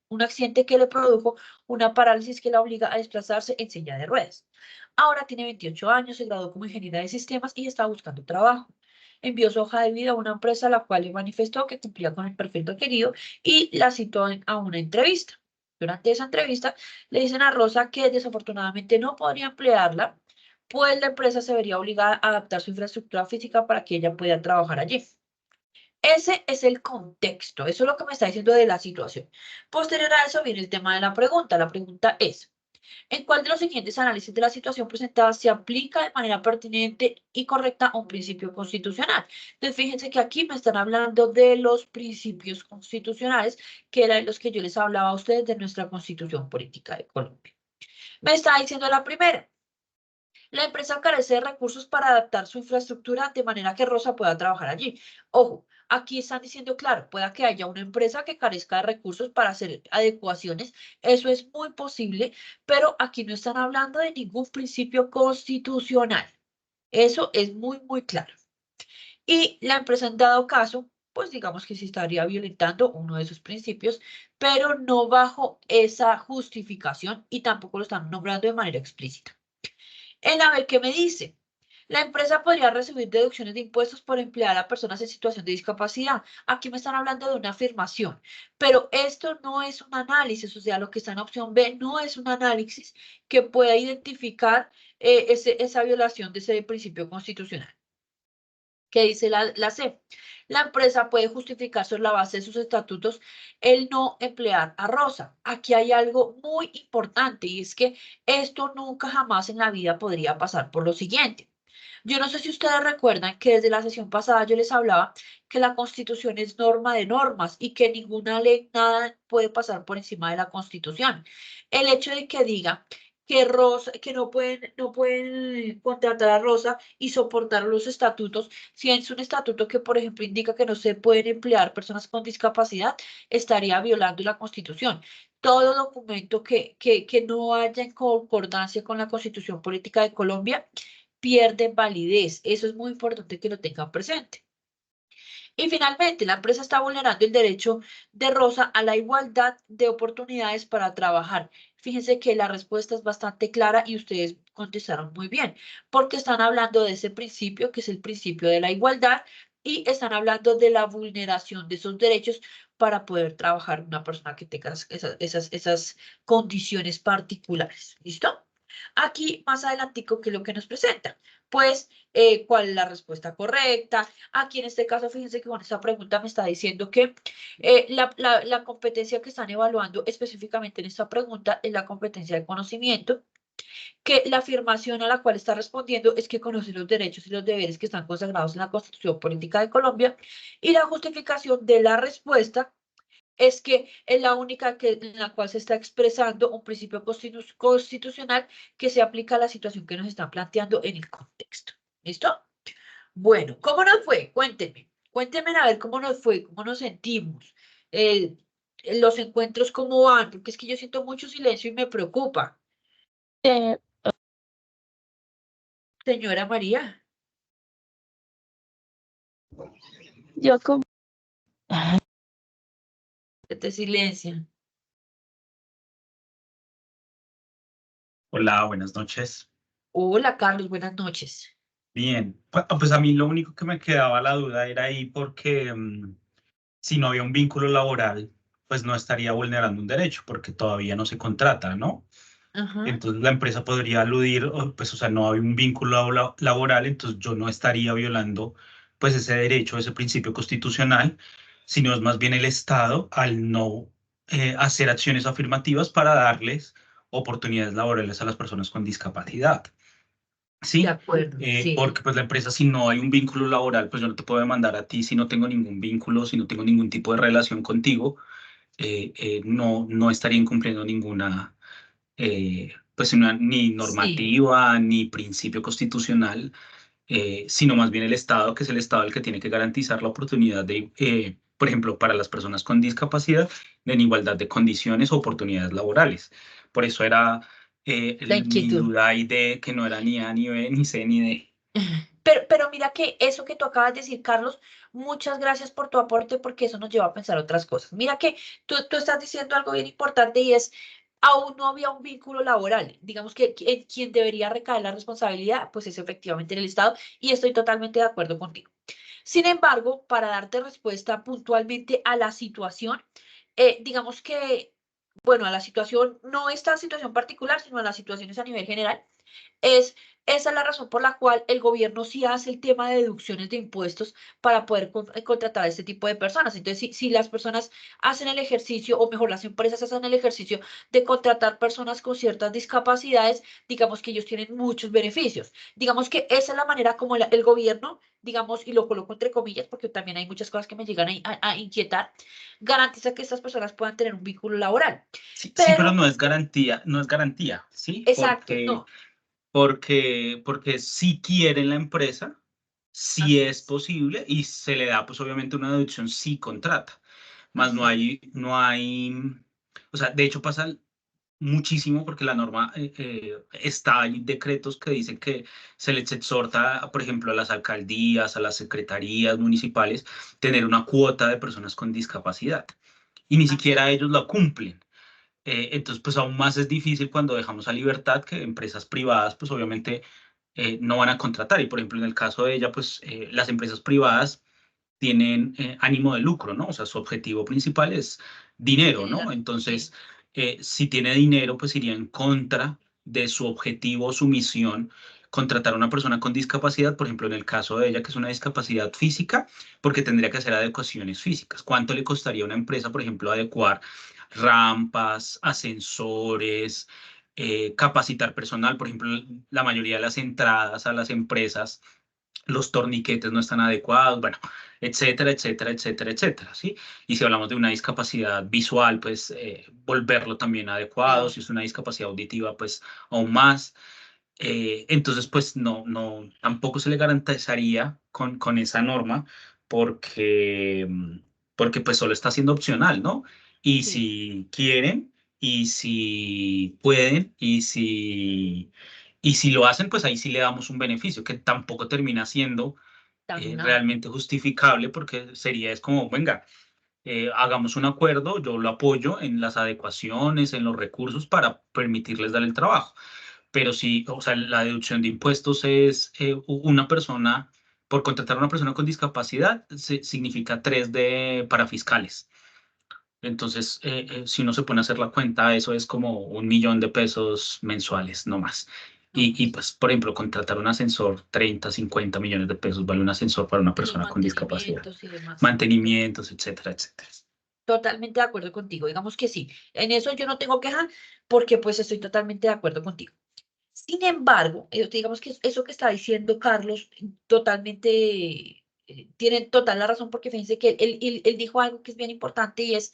un accidente que le produjo una parálisis que la obliga a desplazarse en silla de ruedas. Ahora tiene 28 años, se graduó como ingeniera de sistemas y está buscando trabajo. Envió su hoja de vida a una empresa a la cual le manifestó que cumplía con el perfil requerido y la citó a una entrevista. Durante esa entrevista le dicen a Rosa que desafortunadamente no podría emplearla, pues la empresa se vería obligada a adaptar su infraestructura física para que ella pueda trabajar allí. Ese es el contexto, eso es lo que me está diciendo de la situación. Posterior a eso viene el tema de la pregunta. La pregunta es, ¿en cuál de los siguientes análisis de la situación presentada se aplica de manera pertinente y correcta un principio constitucional? Entonces, fíjense que aquí me están hablando de los principios constitucionales, que eran los que yo les hablaba a ustedes de nuestra Constitución Política de Colombia. Me está diciendo la primera. La empresa carece de recursos para adaptar su infraestructura de manera que Rosa pueda trabajar allí. Ojo, aquí están diciendo, claro, pueda que haya una empresa que carezca de recursos para hacer adecuaciones. Eso es muy posible, pero aquí no están hablando de ningún principio constitucional. Eso es muy, muy claro. Y la empresa en dado caso, pues digamos que sí estaría violentando uno de esos principios, pero no bajo esa justificación y tampoco lo están nombrando de manera explícita. En la B, ¿qué me dice? La empresa podría recibir deducciones de impuestos por emplear a personas en situación de discapacidad. Aquí me están hablando de una afirmación, pero esto no es un análisis, o sea, lo que está en opción B no es un análisis que pueda identificar esa violación de ese principio constitucional. ¿Qué dice la C? La empresa puede justificar sobre la base de sus estatutos el no emplear a Rosa. Aquí hay algo muy importante y es que esto nunca jamás en la vida podría pasar por lo siguiente. Yo no sé si ustedes recuerdan que desde la sesión pasada yo les hablaba que la Constitución es norma de normas y que ninguna ley, nada puede pasar por encima de la Constitución. El hecho de que diga que Rosa, que no pueden contratar a Rosa y soportar los estatutos, si es un estatuto que, por ejemplo, indica que no se pueden emplear personas con discapacidad, estaría violando la Constitución. Todo documento que no haya en concordancia con la Constitución Política de Colombia pierde validez. Eso es muy importante que lo tengan presente. Y finalmente, la empresa está vulnerando el derecho de Rosa a la igualdad de oportunidades para trabajar. Fíjense que la respuesta es bastante clara y ustedes contestaron muy bien, porque están hablando de ese principio, que es el principio de la igualdad, y están hablando de la vulneración de esos derechos para poder trabajar una persona que tenga esas condiciones particulares. ¿Listo? Aquí más adelantico, ¿qué es lo que nos presenta? Pues, ¿cuál es la respuesta correcta? Aquí en este caso, fíjense que con esta pregunta me está diciendo que la competencia que están evaluando específicamente en esta pregunta es la competencia de conocimiento, que la afirmación a la cual está respondiendo es que conoce los derechos y los deberes que están consagrados en la Constitución Política de Colombia, y la justificación de la respuesta es que es la única en la cual se está expresando un principio constitucional que se aplica a la situación que nos están planteando en el contexto. ¿Listo? Bueno, ¿cómo nos fue? Cuéntenme. Cuéntenme a ver cómo nos fue, cómo nos sentimos. Eh, los encuentros, ¿cómo van? Porque es que yo siento mucho silencio y me preocupa. Eh, Señora María, yo como... que te silencian. Hola, buenas noches. Hola, Carlos, buenas noches. Bien, pues a mí lo único que me quedaba la duda era ahí porque si no había un vínculo laboral, pues no estaría vulnerando un derecho porque todavía no se contrata, ¿no? Ajá. Entonces la empresa podría aludir, pues o sea, no hay un vínculo laboral, entonces yo no estaría violando pues ese derecho, ese principio constitucional, sino es más bien el Estado al no hacer acciones afirmativas para darles oportunidades laborales a las personas con discapacidad. De Sí, acuerdo, sí. porque pues la empresa, si no hay un vínculo laboral, pues yo no te puedo demandar a ti si no tengo ningún vínculo, si no tengo ningún tipo de relación contigo, no estaría incumpliendo ninguna, pues ni Sí, normativa, ni principio constitucional, sino más bien el Estado, que es el Estado el que tiene que garantizar la oportunidad de, por ejemplo, para las personas con discapacidad, en igualdad de condiciones o oportunidades laborales. Por eso era la mi inquietud. duda ahí de que no era ni A, ni B, ni C, ni D. Pero mira que eso que tú acabas de decir, Carlos, muchas gracias por tu aporte porque eso nos lleva a pensar otras cosas. Mira que tú estás diciendo algo bien importante y es, aún no había un vínculo laboral. Digamos que quien debería recaer la responsabilidad, pues es efectivamente el Estado y estoy totalmente de acuerdo contigo. Sin embargo, para darte respuesta puntualmente a la situación, digamos que, bueno, a la situación, no esta situación particular, sino a las situaciones a nivel general. Es, esa es la razón por la cual el gobierno sí hace el tema de deducciones de impuestos para poder contratar a este tipo de personas. Entonces, si las personas hacen el ejercicio, o mejor, las empresas hacen el ejercicio de contratar personas con ciertas discapacidades, digamos que ellos tienen muchos beneficios. Digamos que esa es la manera como el gobierno, digamos, y lo coloco entre comillas, porque también hay muchas cosas que me llegan a inquietar, garantiza que estas personas puedan tener un vínculo laboral. Sí, sí, pero Pero, no es garantía, ¿sí? exacto, no. Porque si quiere la empresa, si Así es es. posible y se le da pues obviamente una deducción si contrata, más Así es. no hay, o sea, de hecho pasa muchísimo porque la norma está, hay decretos que dicen que se les exhorta, por ejemplo, a las alcaldías, a las secretarías municipales, tener una cuota de personas con discapacidad y ni Así siquiera es. ellos la cumplen. Entonces, pues aún más es difícil cuando dejamos a libertad que empresas privadas, pues obviamente no van a contratar. Y por ejemplo, en el caso de ella, pues las empresas privadas tienen ánimo de lucro, ¿no? O sea, su objetivo principal es dinero, ¿no? Generar, Entonces, sí. si tiene dinero, pues iría en contra de su objetivo o su misión contratar a una persona con discapacidad, por ejemplo, en el caso de ella, que es una discapacidad física, porque tendría que hacer adecuaciones físicas. ¿Cuánto le costaría a una empresa, por ejemplo, adecuar rampas, ascensores, capacitar personal? Por ejemplo, la mayoría de las entradas a las empresas, los torniquetes no están adecuados, bueno, etcétera, etcétera, etcétera, etcétera, ¿sí? Y si hablamos de una discapacidad visual, pues volverlo también adecuado. Si es una discapacidad auditiva, pues aún más. Entonces, pues tampoco se le garantizaría con esa norma porque, porque pues solo está siendo opcional, ¿no? Y Sí, si quieren, y si pueden, y si lo hacen, pues ahí sí le damos un beneficio que tampoco termina siendo tan nada. realmente justificable, porque es como, venga, hagamos un acuerdo, yo lo apoyo en las adecuaciones, en los recursos para permitirles dar el trabajo. Pero sí, o sea, la deducción de impuestos es una persona, por contratar a una persona con discapacidad, significa 3 de parafiscales. Entonces, si uno se pone a hacer la cuenta, eso es como 1 millón de pesos mensuales, no más. No Y más. pues, por ejemplo, contratar un ascensor, 30, 50 millones de pesos vale un ascensor para una Y los persona con discapacidad. mantenimientos y demás. Mantenimientos, etcétera, etcétera. Totalmente de acuerdo contigo. Digamos que sí. En eso yo no tengo queja porque pues estoy totalmente de acuerdo contigo. Sin embargo, digamos que eso que está diciendo Carlos, totalmente, tiene total la razón porque fíjense que él dijo algo que es bien importante y es,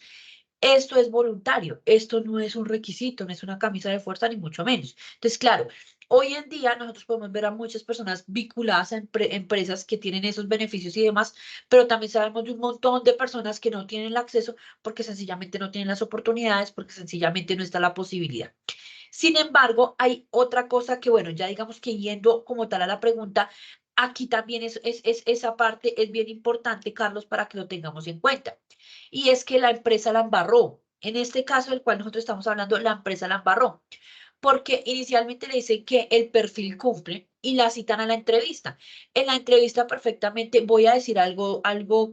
esto es voluntario, esto no es un requisito, no es una camisa de fuerza, ni mucho menos. Entonces, claro, hoy en día nosotros podemos ver a muchas personas vinculadas a empresas que tienen esos beneficios y demás, pero también sabemos de un montón de personas que no tienen el acceso porque sencillamente no tienen las oportunidades, porque sencillamente no está la posibilidad. Sin embargo, hay otra cosa que, bueno, ya digamos que yendo como tal a la pregunta, aquí también esa parte es bien importante, Carlos, para que lo tengamos en cuenta. Y es que la empresa la embarró. En este caso del cual nosotros estamos hablando, la empresa la embarró porque inicialmente le dicen que el perfil cumple y la citan a la entrevista. En la entrevista perfectamente voy a decir algo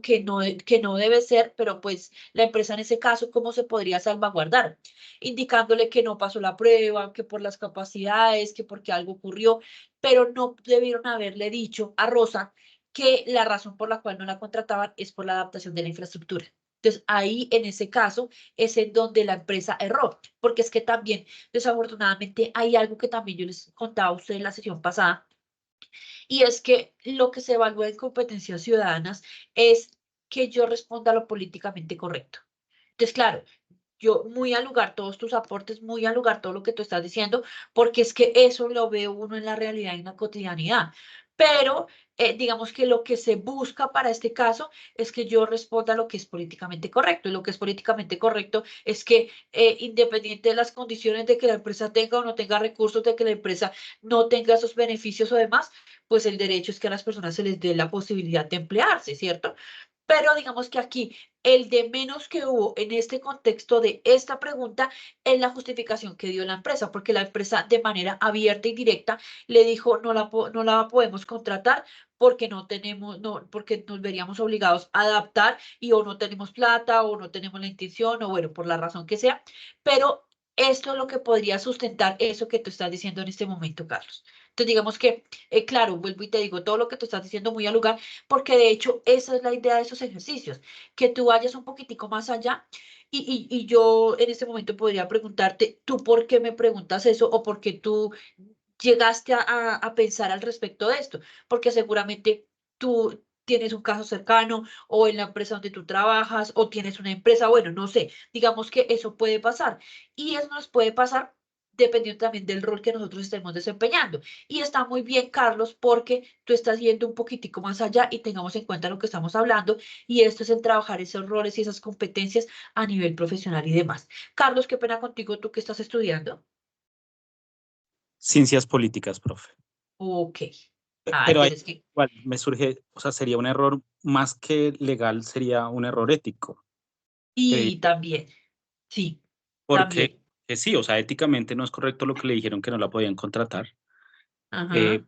que no debe ser, pero pues la empresa en ese caso, ¿cómo se podría salvaguardar? Indicándole que no pasó la prueba, que por las capacidades, que porque algo ocurrió, pero no debieron haberle dicho a Rosa que la razón por la cual no la contrataban es por la adaptación de la infraestructura. Entonces, ahí en ese caso es en donde la empresa erró, porque es que también desafortunadamente hay algo que también yo les contaba a ustedes en la sesión pasada, y es que lo que se evalúa en competencias ciudadanas es que yo responda a lo políticamente correcto. Entonces, claro, yo muy al lugar todos tus aportes, muy al lugar todo lo que tú estás diciendo, porque es que eso lo ve uno en la realidad y en la cotidianidad. Pero digamos que lo que se busca para este caso es que yo responda a lo que es políticamente correcto. Y lo que es políticamente correcto es que independiente de las condiciones de que la empresa tenga o no tenga recursos, de que la empresa no tenga esos beneficios o demás, pues el derecho es que a las personas se les dé la posibilidad de emplearse, ¿cierto? Pero digamos que aquí el de menos que hubo en este contexto de esta pregunta es la justificación que dio la empresa, porque la empresa de manera abierta y directa le dijo no la podemos contratar porque no tenemos, no, porque nos veríamos obligados a adaptar y o no tenemos plata o no tenemos la intención o bueno, por la razón que sea, pero esto es lo que podría sustentar eso que tú estás diciendo en este momento, Carlos. Entonces digamos que, claro, vuelvo y te digo, todo lo que tú estás diciendo muy al lugar, porque de hecho esa es la idea de esos ejercicios, que tú vayas un poquitico más allá y yo en este momento podría preguntarte, ¿tú por qué me preguntas eso o por qué tú llegaste a pensar al respecto de esto? Porque seguramente tú tienes un caso cercano o en la empresa donde tú trabajas o tienes una empresa, bueno, no sé, digamos que eso puede pasar y eso nos puede pasar dependiendo también del rol que nosotros estemos desempeñando. Y está muy bien, Carlos, porque tú estás yendo un poquitico más allá y tengamos en cuenta lo que estamos hablando, y esto es el trabajar esos roles y esas competencias a nivel profesional y demás. Carlos, qué pena contigo, tú que estás estudiando. Ciencias políticas, profe. Ok. Ay, Pero ahí pero es que, igual me surge, o sea, sería un error más que legal, sería un error ético, creería. y también, sí, Porque también. sí, o sea, éticamente no es correcto lo que le dijeron que no la podían contratar. Ajá, Eh,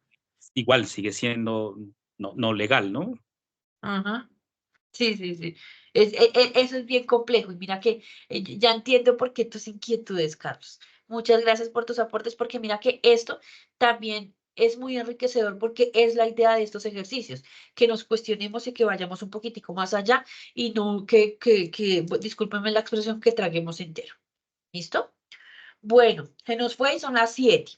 igual sigue siendo no legal, ¿no? ajá. Sí, sí, sí. Eso es bien complejo. Y mira que ya entiendo por qué tus inquietudes, Carlos. Muchas gracias por tus aportes, porque mira que esto también es muy enriquecedor porque es la idea de estos ejercicios, que nos cuestionemos y que vayamos un poquitico más allá y no discúlpenme la expresión, que traguemos entero. ¿Listo? Bueno, se nos fue y son las 7.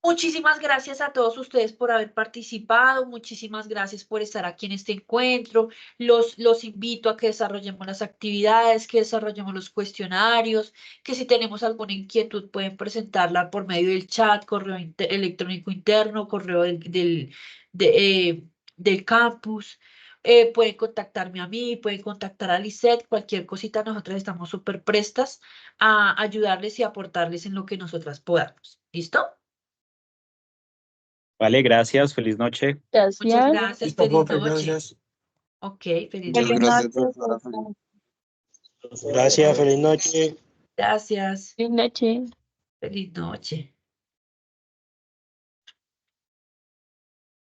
Muchísimas gracias a todos ustedes por haber participado, muchísimas gracias por estar aquí en este encuentro. Los invito a que desarrollemos las actividades, que desarrollemos los cuestionarios, que si tenemos alguna inquietud pueden presentarla por medio del chat, correo electrónico interno, correo del campus. Pueden contactarme a mí, pueden contactar a Lisette, cualquier cosita, nosotras estamos súper prestas a ayudarles y aportarles en lo que nosotras podamos. ¿Listo? Vale, gracias. Feliz noche. Muchas Gracias. gracias, Listo, feliz profe, noche. gracias. Ok, feliz Muchas noche. gracias, Buenas profe. noches. Gracias, feliz noche. Gracias, Buenas noches. feliz noche.